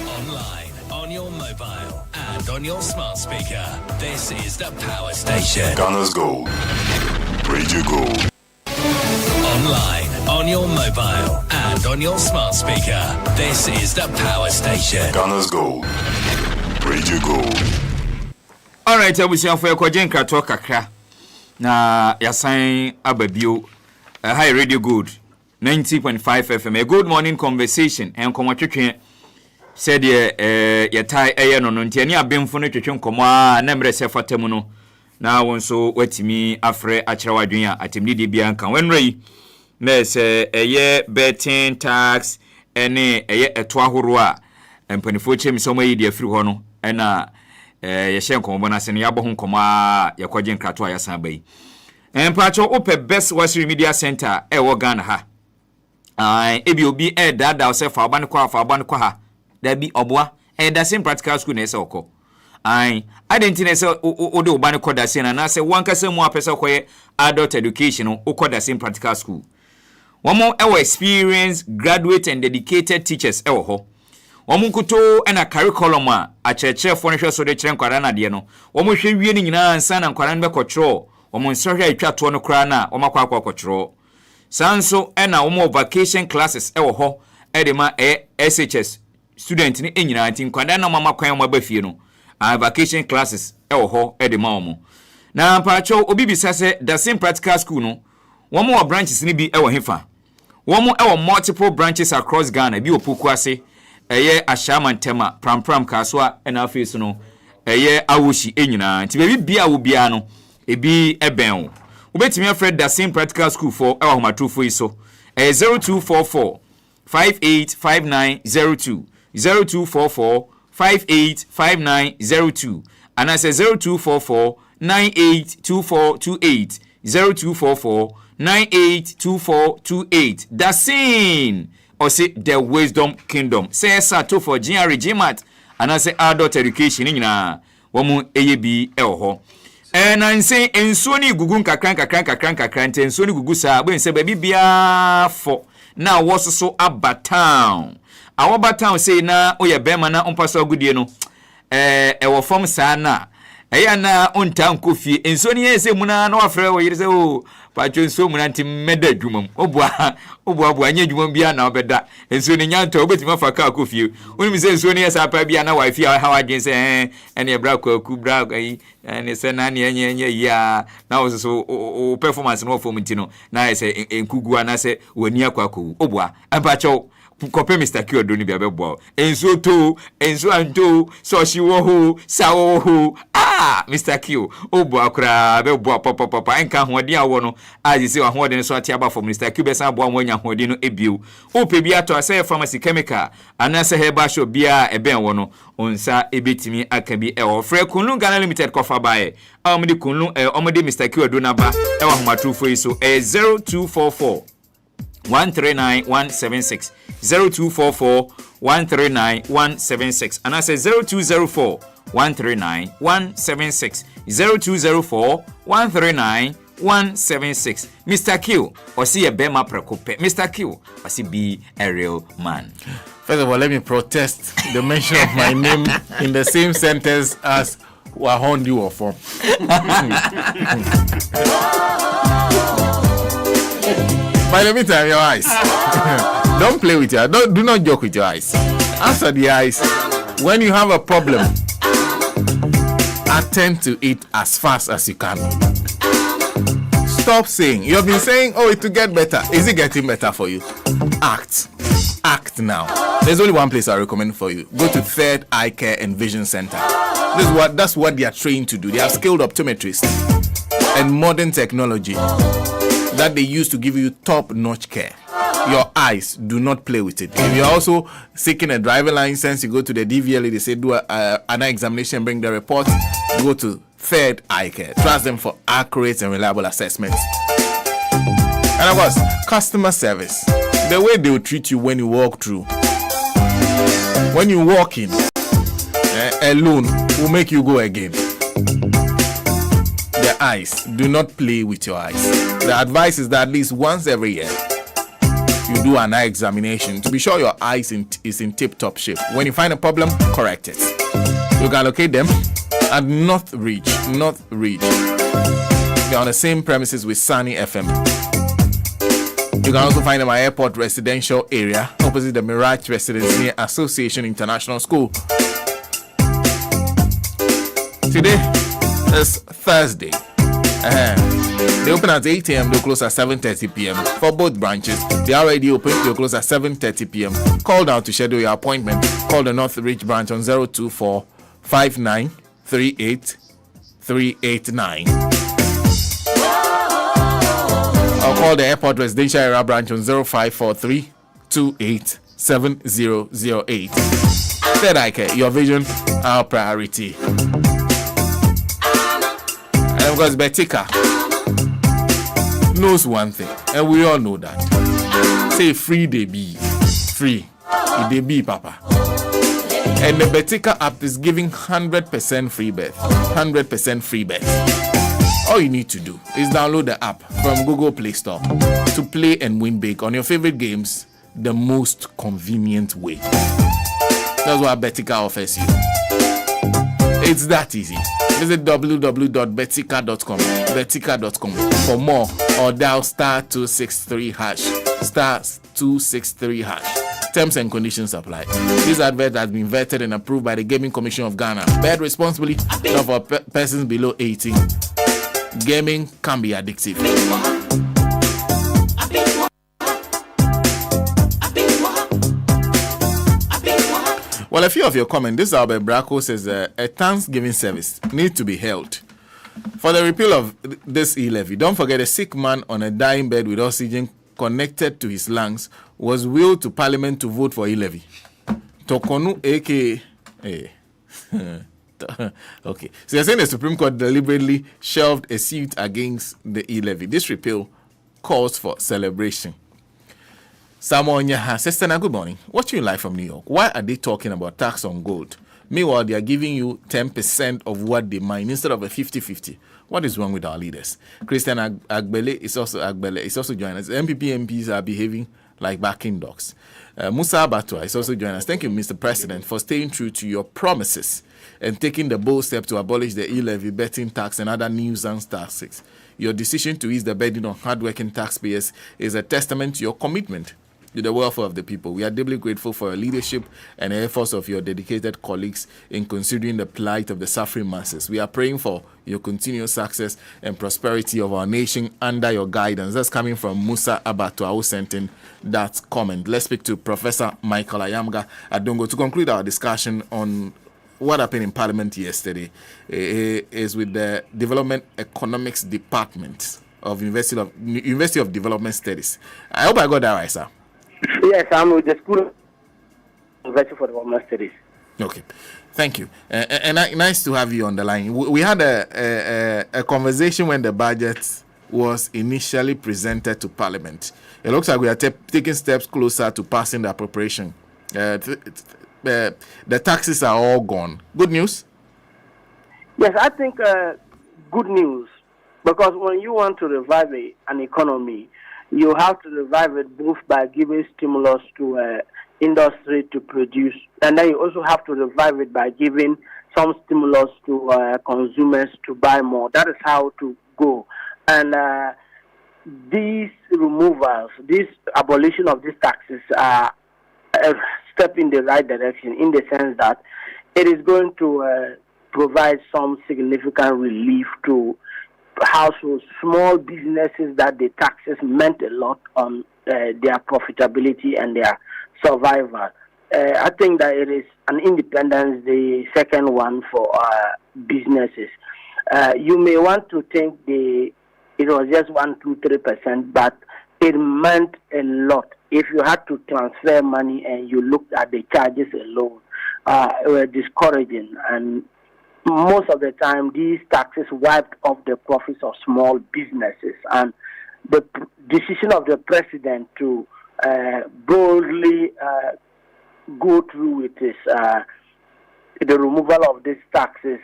Online, on your mobile, and on your smart speaker. This is the Power Station. Ghana's Gold. Radio Gold. Online, on your mobile, and on your smart speaker. This is the Power Station. Ghana's Gold. Radio Gold. All right, I wish you for your Kojenka talk kakra. Na yasan ababio high radio good 90.5 FM a good morning conversation and komotwetwe said ye tai no no ntiani abemfo no twetwe nkomo a na mre se fatemu no na wonso watimi afre akere wadwen a atemni de bia nkan wenrai na se eye betting tax ene eye eto ahoro a empanifo chemi so mayi de afiri ho no na ye hye nkomo na se ne yabo ho nkomo a yakwaje nkrato a yasan bai empacho ope best wasiri media center wo Ghana ha ebi obi dada o se fa oban kwa ha da bi oboa da same practical school na ese okọ identity say o de oban kwa da same na say wan kase mu apese koye adult education o kwa da same practical school one more experience graduate and dedicated teachers ho Omunkuto ena curriculum a akyerɛkyerɛfoɔ no hwɛ so de kyerɛ nkwara na de no wɔn hwɛ wie ne nyinaa nsa na nkwara no bɛkɔkyerɛ wɔn nsɔhwɛ atwa toɔ no koraa na wɔn akɔkyerɛ sanso ena wɔn vacation classes ɛwɔ hɔ ɛde ma SHS student ni nyinaa nti nkwara na mama kwan wɔn abafie no vacation classes ɛwɔ hɔ ɛde ma wɔn na mpakyɛw obi bisa sɛ the same practical school no wɔn wɔ branches ni bi ɛwɔ hefa wɔn ɛwɔ multiple branches across Ghana bi wɔ Pokuase ɛyɛ Ashamantema prampram kaswa ɛna afei no ɛyɛ awoshi enyina nti bebi bia wo bia no ebi ɛbɛn wo wobetimi afred the same practical school for ɛwɔ homatrofo yi so 0244 585902 0244 585902 and I say 0244 982428 0244 982428 the same or say the Wisdom Kingdom say sato for GR Gimat and I say adult education nyina womu eyebi eho and I say ensoni gugu kakran ensoni gugu sa bo say baby bia for now was so abatown our batown say na oye bema na ompaso agudie no ewo form sa na eya na onta nkofie ensoni ese muna na wafre wo yire se o pacho nso muna nti meda adwumam obua anya adwumam bia na obeda ensoni nyanto obetima fa ka akofie oni se ensoni esa pa bia na wifi ha wadwen se ene bra kwaku bra ai ene se na ne anya ya na wo so performance no form nti no na ese enkugu ana se wani akwako obua apacho kope Mr. Q odoni bia bebo enso to enso anto so shi wo ho sa wo ho Mr. Q obo akra bebo papa enka hoden awo no aji se hoden so ati aba for Mr. Q besa abo amanya hoden no ebio ope bia to say pharmacy chemical anase herbal shop bia eben wo no onsa ebetimi aka bi e ofre kunlu Ghana Limited kofa bae amde kunlu omde Mr. Q odonaba e wa homatrofo yi so 0244 139176 0244 139176 and I say 0204 139176 0204 139176 Mr. Q or see a bema precope Mr. Q or see be a real man. First of all, let me protest the mention of my name in the same sentence as Wahondi or form. By the meantime, your eyes. Don't play with your eyes. Do not joke with your eyes. Answer the eyes. When you have a problem, attend to it as fast as you can. Stop saying. You have been saying, oh, it will get better. Is it getting better for you? Act. Act now. There's only one place I recommend for you. Go to Third Eye Care and Vision Center. That's what they are trained to do. They are skilled optometrists and modern technology that they use to give you top-notch care. Your eyes, do not play with it. If you're also seeking a driver license, you go to the DVLA, they say do an examination, bring the report, go to Third Eye Care. Trust them for accurate and reliable assessments. And of course, customer service. The way they will treat you when you walk through. When you walk in, alone will make you go again. The eyes, do not play with your eyes. The advice is that at least once every year you do an eye examination to be sure your eyes is in tip-top shape. When you find a problem, correct it. You can locate them at North Ridge. They're on the same premises with Sunny FM. You can also find them at Airport Residential Area opposite the Mirage Residence near Association International School. Today is Thursday. They open at 8 a.m. They close at 7:30 p.m. For both branches, they are already open. They close at 7:30 p.m. Call now to schedule your appointment. Call the North Ridge branch on 024 5938 389. Or call the Airport Residential Area branch on 0543 28 7008. Third Eye Care, your vision, our priority. And of course, Betika knows one thing, and we all know that. Say free they be. Free. They be, Papa. And the Betika app is giving 100% free bet. 100% free bet. All you need to do is download the app from Google Play Store to play and win big on your favorite games the most convenient way. That's what Betika offers you. It's that easy. Visit www.betika.com, betika.com for more, or dial *263#, *263#. Terms and conditions apply. This advert has been vetted and approved by the Gaming Commission of Ghana. Bear responsibly, not for persons below 18. Gaming can be addictive. Well, a few of your comments. This Albert Braco says a Thanksgiving service needs to be held for the repeal of this e-levy. Don't forget, a sick man on a dying bed with oxygen connected to his lungs was willed to Parliament to vote for e-levy. Tokonu, aka... Okay. So you're saying the Supreme Court deliberately shelved a suit against the e-levy. This repeal calls for celebration. Samuel Nyaha says, good morning. Watching you live from New York. Why are they talking about tax on gold? Meanwhile, they are giving you 10% of what they mine instead of a 50-50. What is wrong with our leaders? Christian Agbele is also joining us. MPP MPs are behaving like backing dogs. Musa Abatwa is also joining us. Thank you, Mr. President, for staying true to your promises and taking the bold step to abolish the e-levy, betting tax, and other nuisance taxes. Your decision to ease the burden on hardworking taxpayers is a testament to your commitment to the welfare of the people. We are deeply grateful for your leadership and the efforts of your dedicated colleagues in considering the plight of the suffering masses. We are praying for your continued success and prosperity of our nation under your guidance. That's coming from Musa Abatwa, who sent in that comment. Let's speak to Professor Michael Ayamga Adongo to conclude our discussion on what happened in Parliament yesterday. Is with the Development Economics Department of University of Development Studies. I hope I got that right, sir. Yes, I'm with the School of University for Development Studies. Okay, thank you. And nice to have you on the line. We had a conversation when the budget was initially presented to Parliament. It looks like we are taking steps closer to passing the appropriation. The taxes are all gone. Good news? Yes, I think good news, because when you want to revive an economy, you have to revive it both by giving stimulus to industry to produce, and then you also have to revive it by giving some stimulus to consumers to buy more. That is how to go. And these removals, this abolition of these taxes are a step in the right direction, in the sense that it is going to provide some significant relief to households, small businesses that the taxes meant a lot on their profitability and their survival. I think that it is an Independence Day, second one for businesses. You may want to think it was just 1%, 2%, 3%, but it meant a lot. If you had to transfer money and you looked at the charges alone, it was discouraging. And most of the time, these taxes wiped off the profits of small businesses. And the decision of the president to boldly go through with this, the removal of these taxes,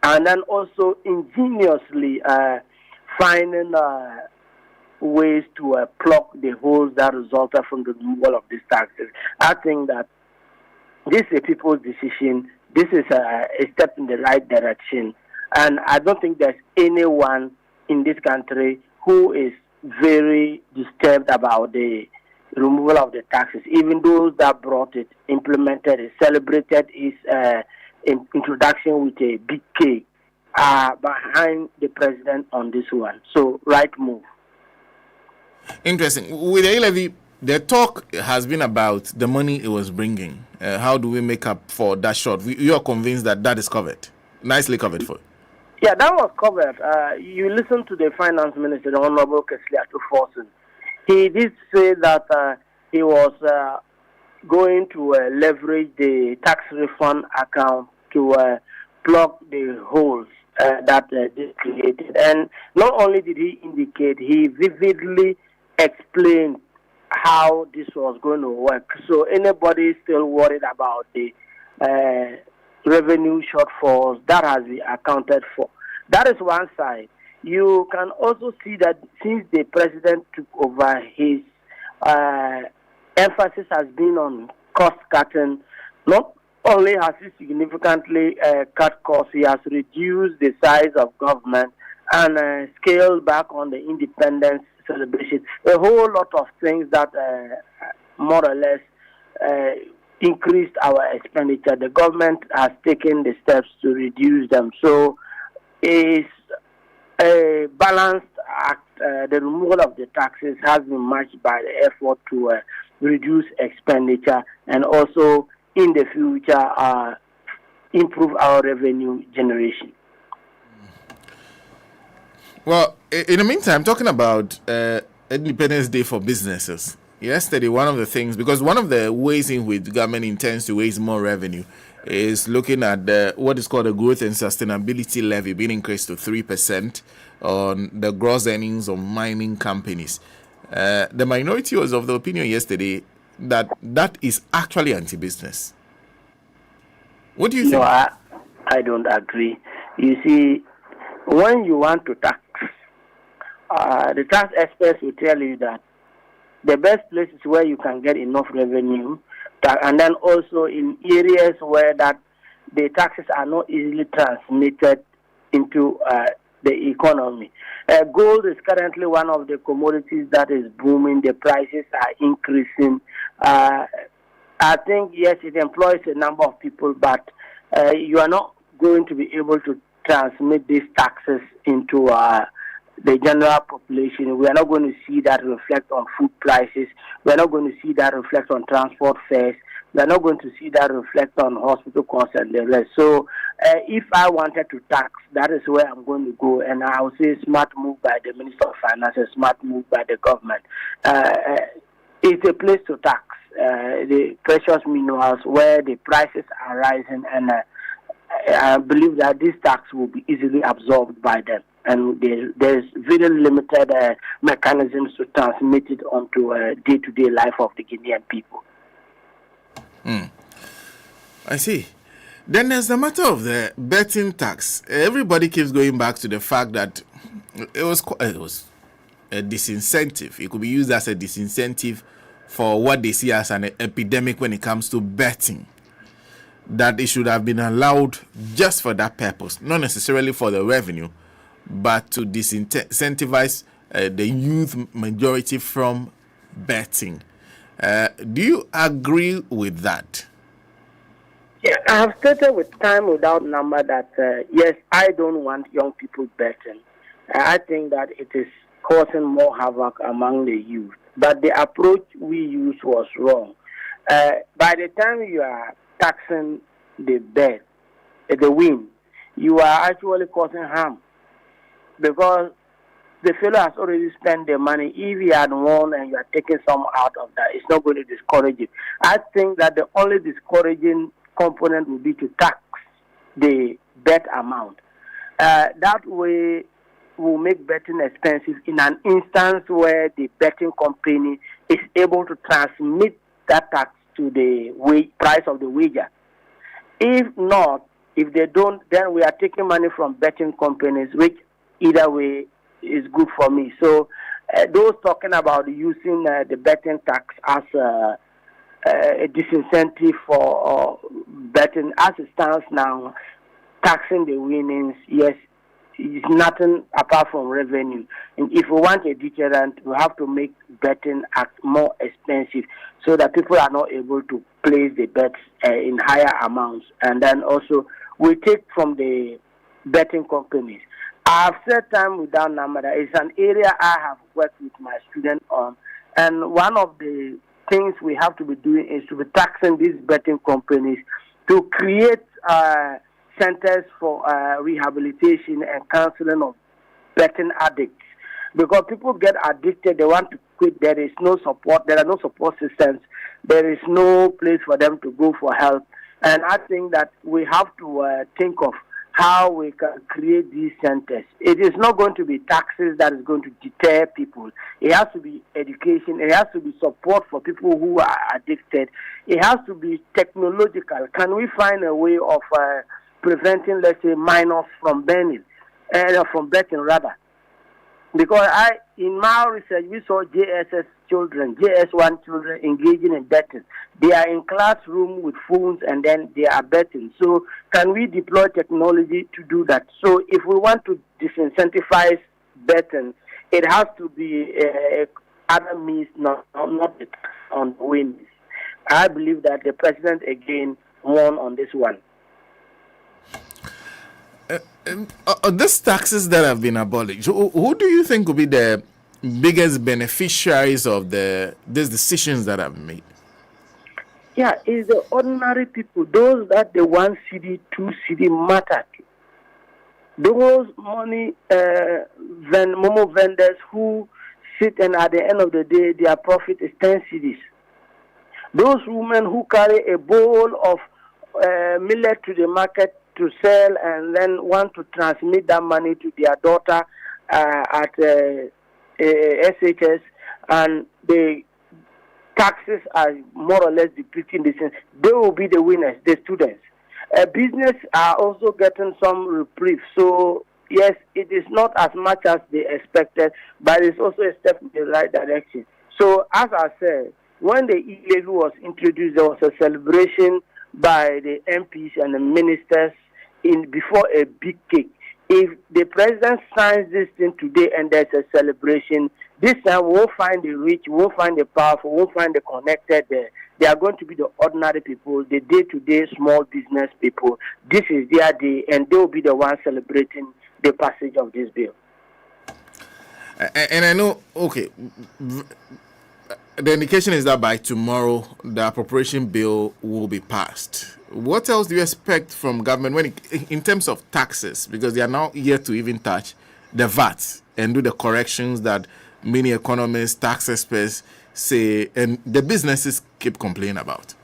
and then also ingeniously finding ways to plug the holes that resulted from the removal of these taxes. I think that this is a people's decision. This is a step in the right direction. And I don't think there's anyone in this country who is very disturbed about the removal of the taxes. Even those that brought it, implemented it, celebrated its introduction with a big cake, are behind the president on this one. So, right move. Interesting. With the levy, the talk has been about the money it was bringing. How do we make up for that short? You are convinced that is covered, nicely covered for. Yeah, that was covered. You listen to the finance minister, the Honorable Keslia Forson. He did say that he was going to leverage the tax refund account to plug the holes that this created. And not only did he indicate, he vividly explained how this was going to work. So anybody still worried about the revenue shortfalls, that has been accounted for. That is one side. You can also see that since the president took over, his emphasis has been on cost cutting, not only has he significantly cut costs, he has reduced the size of government and scaled back on the independence celebration. A whole lot of things that more or less increased our expenditure. The government has taken the steps to reduce them. So it's a balanced act. The removal of the taxes has been matched by the effort to reduce expenditure and also in the future improve our revenue generation. Well, in the meantime, talking about Independence Day for businesses. Yesterday, one of the things, because one of the ways in which the government intends to raise more revenue is looking at what is called the Growth and Sustainability Levy being increased to 3% on the gross earnings of mining companies. The minority was of the opinion yesterday that that is actually anti-business. What do you think? No, I don't agree. You see, when you want to tax, the tax experts will tell you that the best places where you can get enough revenue, and then also in areas where that the taxes are not easily transmitted into the economy. Gold is currently one of the commodities that is booming. The prices are increasing. I think, yes, it employs a number of people, but you are not going to be able to transmit these taxes into the general population. We are not going to see that reflect on food prices. We are not going to see that reflect on transport fares. We are not going to see that reflect on hospital costs and the rest. So if I wanted to tax, that is where I'm going to go. And I would say smart move by the Minister of Finance, a smart move by the government. It's a place to tax the precious minerals where the prices are rising, and I believe that this tax will be easily absorbed by them. And there's very limited mechanisms to transmit it onto day-to-day life of the Guinean people. I see. Then there's the matter of the betting tax. Everybody keeps going back to the fact that it was a disincentive. It could be used as a disincentive for what they see as an epidemic when it comes to betting. That it should have been allowed just for that purpose, not necessarily for the revenue, but to disincentivize the youth majority from betting. Do you agree with that? Yeah, I have stated with time without number that, yes, I don't want young people betting. I think that it is causing more havoc among the youth. But the approach we used was wrong. By the time you are taxing the bet, the win, you are actually causing harm. Because the fellow has already spent the money. If he had won and you are taking some out of that, it's not going to discourage him. I think that the only discouraging component will be to tax the bet amount. That way will make betting expensive in an instance where the betting company is able to transmit that tax to the price of the wager. If not, if they don't, then we are taking money from betting companies, which either way is good for me. So those talking about using the betting tax as a disincentive for betting, as it stands now, taxing the winnings, yes, is nothing apart from revenue. And if we want a deterrent, we have to make betting act more expensive so that people are not able to place the bets in higher amounts. And then also we take from the betting companies. I've said time without number that it's an area I have worked with my students on. And one of the things we have to be doing is to be taxing these betting companies to create centers for rehabilitation and counseling of betting addicts. Because people get addicted, they want to quit, there is no support, there are no support systems, there is no place for them to go for help. And I think that we have to think of how we can create these centers. It is not going to be taxes that is going to deter people. It has to be education. It has to be support for people who are addicted. It has to be technological. Can we find a way of preventing, let's say, minors from betting rather? Because in my research, we saw JSS children, JS1 children engaging in betting. They are in classroom with phones and then they are betting. So can we deploy technology to do that? So if we want to disincentivize betting, it has to be other means, not on wins. I believe that the president again won on this one. These taxes that have been abolished, who do you think will be the biggest beneficiaries of these decisions that have been made? Yeah, it's the ordinary people, those that the 1 cedi, 2 cedi matter to. Those money momo vendors who sit and at the end of the day their profit is 10 cedis. Those women who carry a bowl of millet to the market to sell and then want to transmit that money to their daughter at SHS, and the taxes are more or less depleting this. They will be the winners, the students. Business are also getting some reprieve. So, yes, it is not as much as they expected, but it's also a step in the right direction. So, as I said, when the e-levy was introduced, there was a celebration by the MPs and the ministers before a big cake. If the president signs this thing today and there's a celebration, this time we won't find the rich, we won't find the powerful, we won't find the connected there. They are going to be the ordinary people, the day-to-day small business people. This is their day, and they will be the ones celebrating the passage of this bill. And I know, okay, the indication is that by tomorrow, the appropriation bill will be passed. What else do you expect from government in terms of taxes? Because they are now yet to even touch the VAT and do the corrections that many economists, tax experts say, and the businesses keep complaining about.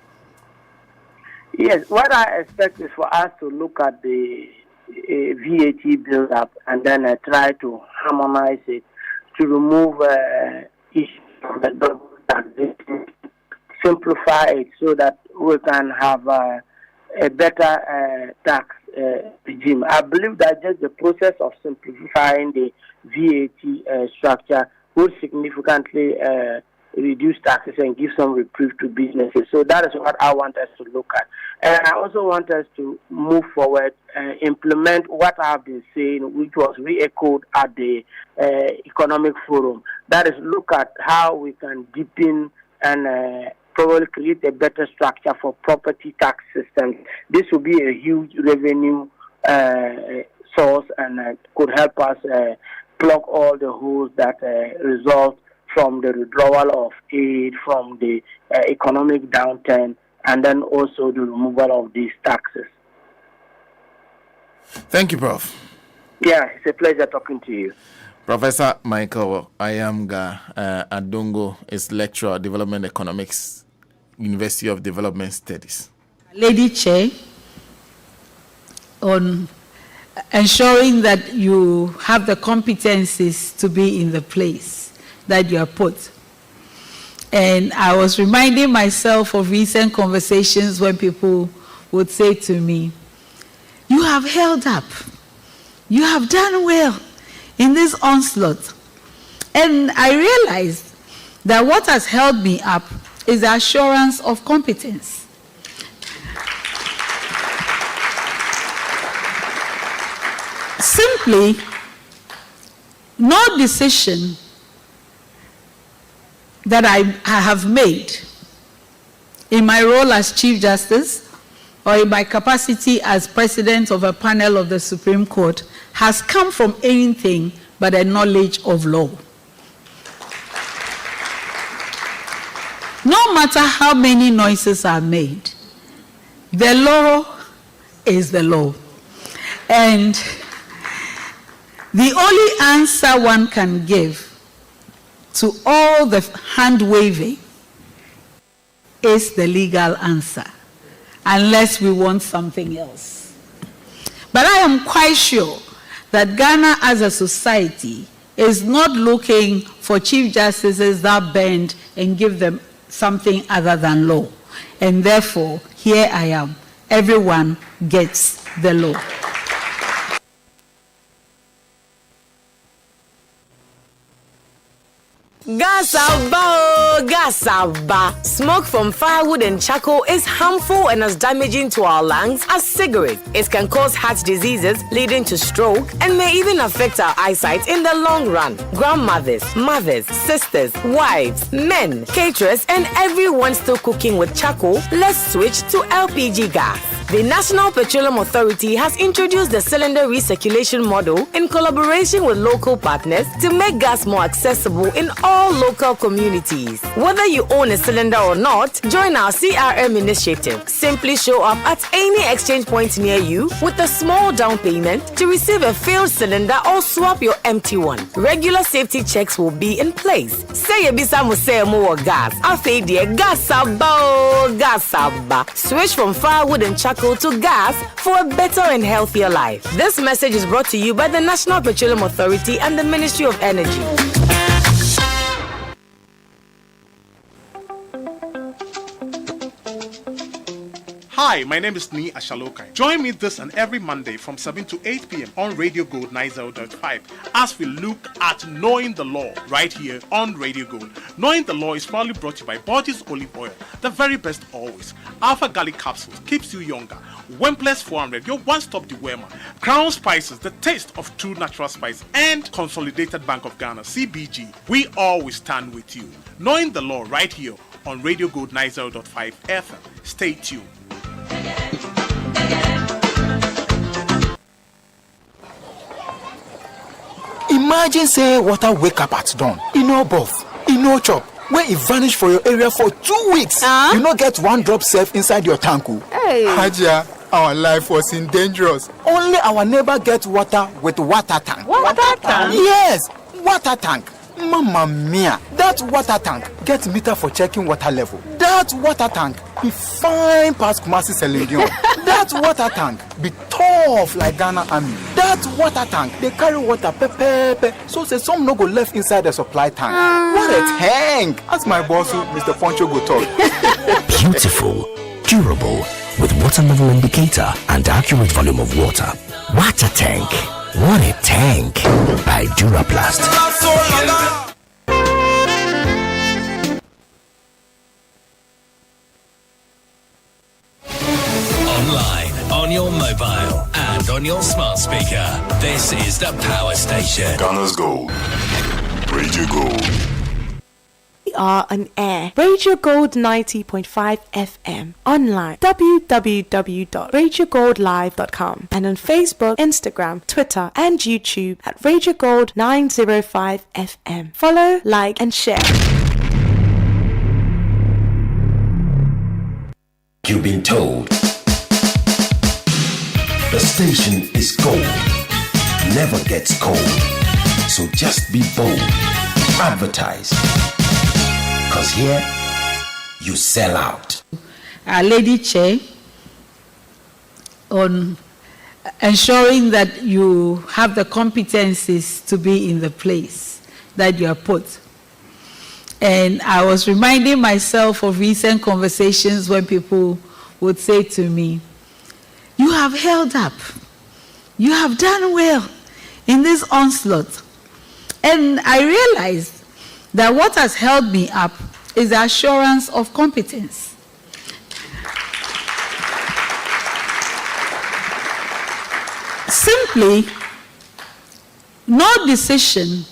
Yes, what I expect is for us to look at the VAT build-up and then try to harmonize it to remove issues from the double taxation, simplify it so that we can have a better tax regime. I believe that just the process of simplifying the VAT structure will significantly reduce taxes and give some reprieve to businesses. So that is what I want us to look at. And I also want us to move forward and implement what I have been saying, which was re-echoed at the Economic Forum. That is, look at how we can deepen and probably create a better structure for property tax systems. This will be a huge revenue source and could help us plug all the holes that result from the withdrawal of aid, from the economic downturn, and then also the removal of these taxes. Thank you, Prof. Yeah, it's a pleasure talking to you. Professor Michael Ayamga Adongo is lecturer of Development Economics, University of Development Studies. Lady Chair, on ensuring that you have the competencies to be in the place that you are put. And I was reminding myself of recent conversations when people would say to me, you have held up, you have done well in this onslaught. And I realized that what has held me up is the assurance of competence. Simply, no decision that I have made in my role as Chief Justice or in my capacity as President of a panel of the Supreme Court has come from anything but a knowledge of law. No matter how many noises are made, the law is the law. And the only answer one can give to all the hand-waving is the legal answer, unless we want something else. But I am quite sure that Ghana as a society is not looking for chief justices that bend and give them something other than law. And therefore, here I am. Everyone gets the law. Gasaba. Smoke from firewood and charcoal is harmful and as damaging to our lungs as cigarettes. It can cause heart diseases leading to stroke and may even affect our eyesight in the long run. Grandmothers, mothers, sisters, wives, men, caterers, and everyone still cooking with charcoal, let's switch to LPG gas. The National Petroleum Authority has introduced the cylinder recirculation model in collaboration with local partners to make gas more accessible in all local communities. Whether you own a cylinder or not, join our CRM initiative. Simply show up at any exchange point near you with a small down payment to receive a filled cylinder or swap your empty one. Regular safety checks will be in place. Say Ebisa Musemo or gas. Afedia Gasaba. Switch from firewood and charcoal to gas for a better and healthier life. This message is brought to you by the National Petroleum Authority and the Ministry of Energy. Hi, my name is Ni Ashalokai. Join me this and every Monday from 7 to 8 p.m. on Radio Gold 90.5 as we look at Knowing the Law right here on Radio Gold. Knowing the Law is proudly brought to you by Body's Olive Oil, the very best always. Alpha Garlic Capsules keeps you younger. Wembless 400, your one-stop dewormer. Crown Spices, the taste of true natural spice. And Consolidated Bank of Ghana, CBG. We always stand with you. Knowing the Law right here on Radio Gold 90.5 FM. Stay tuned. Imagine say water wake up at dawn. You know both. You know chop. When it vanish for your area for 2 weeks, you not get one drop safe inside your tank. Hey. Haja, our life was in dangerous. Only our neighbor get water with water tank. Water tank? Yes, water tank. Mamma mia, that water tank gets meter for checking water level. That water tank be fine past Kumasi Selendion. That water tank be tough like Ghana Army. That water tank, they carry water pepe, so say some no go left inside the supply tank. What a tank! That's my boss, Mr. Poncho go talk. Beautiful, durable, with water level indicator and accurate volume of water. Water tank. What a tank by Duraplast. Online, on your mobile, and on your smart speaker. This is the Power Station. Ghana's Gold. Radio Gold. We are on air. Radio Gold 90.5 FM. Online. www.radiogoldlive.com. And on Facebook, Instagram, Twitter, and YouTube at Radio Gold 905 FM. Follow, like, and share. You've been told. The station is gold. Never gets cold. So just be bold. Advertise. Because here, you sell out. Our Lady Chair, on ensuring that you have the competencies to be in the place that you are put. And I was reminding myself of recent conversations when people would say to me, you have held up. You have done well in this onslaught. And I realized that what has held me up is the assurance of competence. Simply, no decision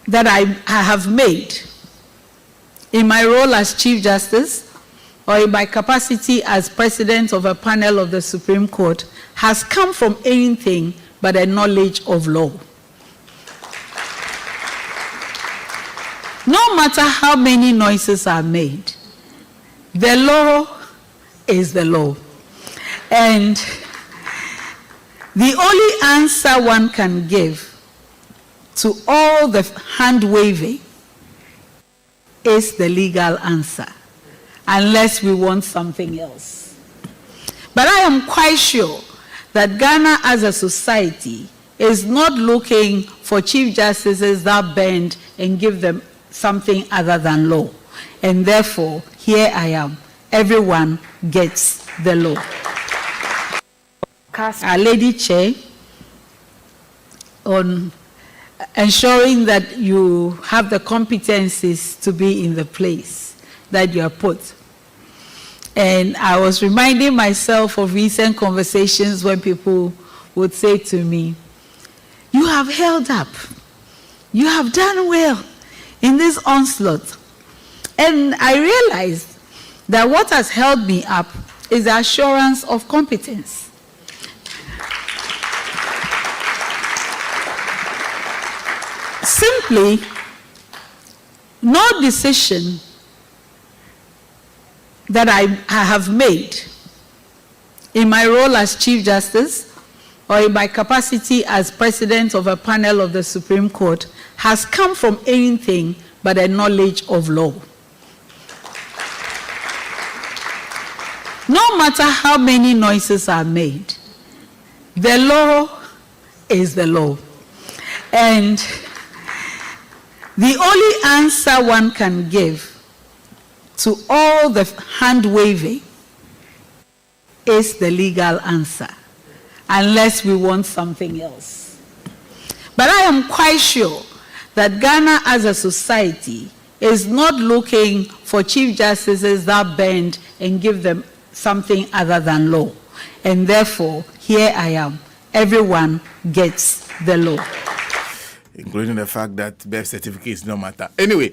that I have made in my role as Chief Justice or in my capacity as President of a panel of the Supreme Court has come from anything but a knowledge of law. No matter how many noises are made, the law is the law. And the only answer one can give to all the hand-waving is the legal answer, unless we want something else. But I am quite sure that Ghana as a society is not looking for Chief Justices that bend and give them something other than law. And therefore, here I am. Everyone gets the law. Our Lady Chair, on ensuring that you have the competencies to be in the place that you are put. And I was reminding myself of recent conversations when people would say to me, you have held up. You have done well in this onslaught. And I realized that what has held me up is the assurance of competence. Simply, no decision that I have made in my role as Chief Justice or in my capacity as President of a panel of the Supreme Court has come from anything but a knowledge of law. No matter how many noises are made, the law is the law. And the only answer one can give to all the hand-waving is the legal answer, unless we want something else. But I am quite sure that Ghana as a society is not looking for chief justices that bend and give them something other than law. And therefore, here I am. Everyone gets the law. Including the fact that birth certificates no matter. Anyway,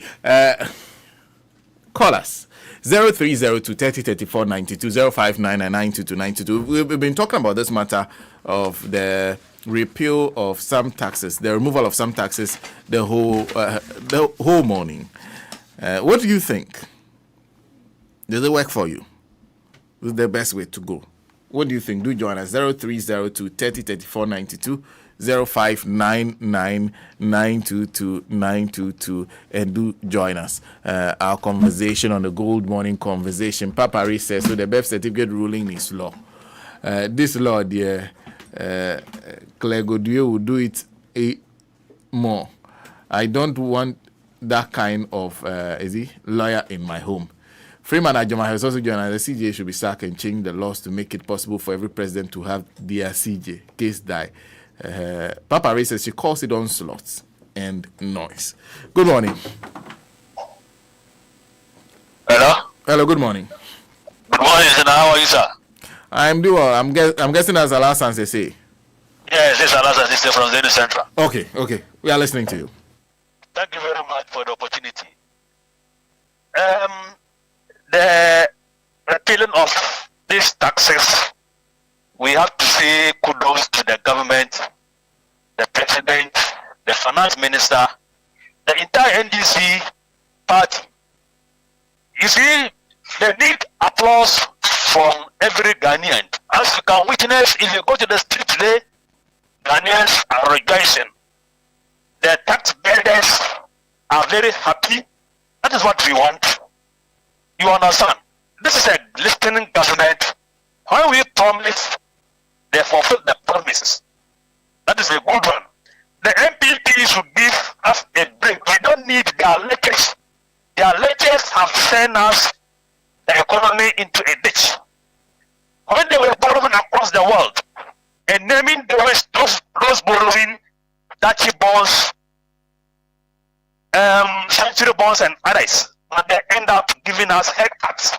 call us 0302 3034 92 0599922292. We've been talking about this matter of the repeal of some taxes, the removal of some taxes, the whole morning. What do you think? Does it work for you? This is the best way to go. What do you think? Do join us 0302 3034 92 0599922922 and do join us. Our conversation on the Gold Morning Conversation. Papa Ray says so the birth certificate ruling is law. This law, dear Claire Goodyear will do it more. I don't want that kind of lawyer in my home. Freeman Ajoma has also joined us. The CJ should be sacked and change the laws to make it possible for every president to have their CJ. Case die. Papa Ray says she calls it onslaught and noise. Good morning. Hello? Hello, good morning. Good morning, sir. How are you, sir? I'm doing well. I'm guessing that's Alasan say. Yes, this is Alasan Sister from Zenu Central. Okay. We are listening to you. Thank you very much for the opportunity. The repealing of these taxes, we have to say kudos to the government, the president, the finance minister, the entire NDC party. You see, they need applause from every Ghanaian. As you can witness, if you go to the street today, Ghanaians are rejoicing. The tax bearers are very happy. That is what we want. You understand? This is a listening government. When we promise, they fulfill the promises. That is a good one. The MPP should give us a break. We don't need their lectures. Their lectures have sent us the economy into a ditch. When they were borrowing across the world and naming those borrowing, Dutchy bonds, century bonds and others, and they end up giving us haircuts.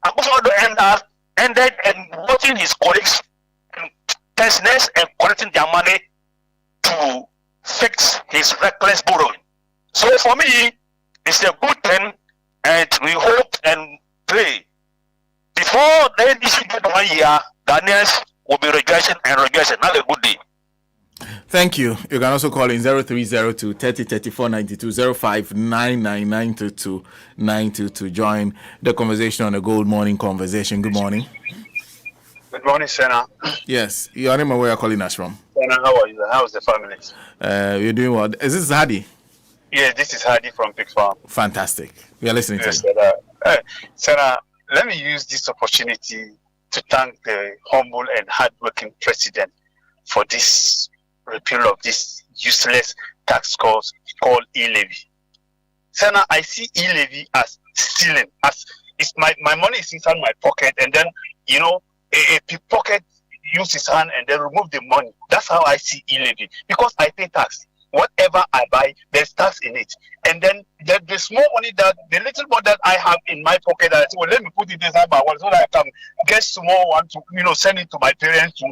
And also they ended watching his colleagues and business and collecting their money to fix his reckless borrowing. So for me, it's a good thing, and we hope and pray before the NDC get 1 year, Ghanaians will be rejoicing and rejoicing. Have a good day. Thank you. You can also call in 0302 3034 92 0599922922 to join the conversation on the Gold Morning Conversation. Good morning. Good morning, Senna. Yes, your name and where you're calling us from. Senna, how are you? How's the family? You're doing well. Is this Hadi? Yes, this is Hadi from Pix Farm. Fantastic. We are listening to you. Senna, let me use this opportunity to thank the humble and hardworking president for this repeal of this useless tax called e-levy. Senna, I see e-levy as stealing. As it's my money is inside my pocket, and then a pickpocket use his hand and then remove the money. That's how I see e-levy, because I pay tax. whatever I buy, there's tax in it. And then the small money the little money that I have in my pocket, I say, well, let me put it inside my wallet so that I can get small one to, send it to my parents to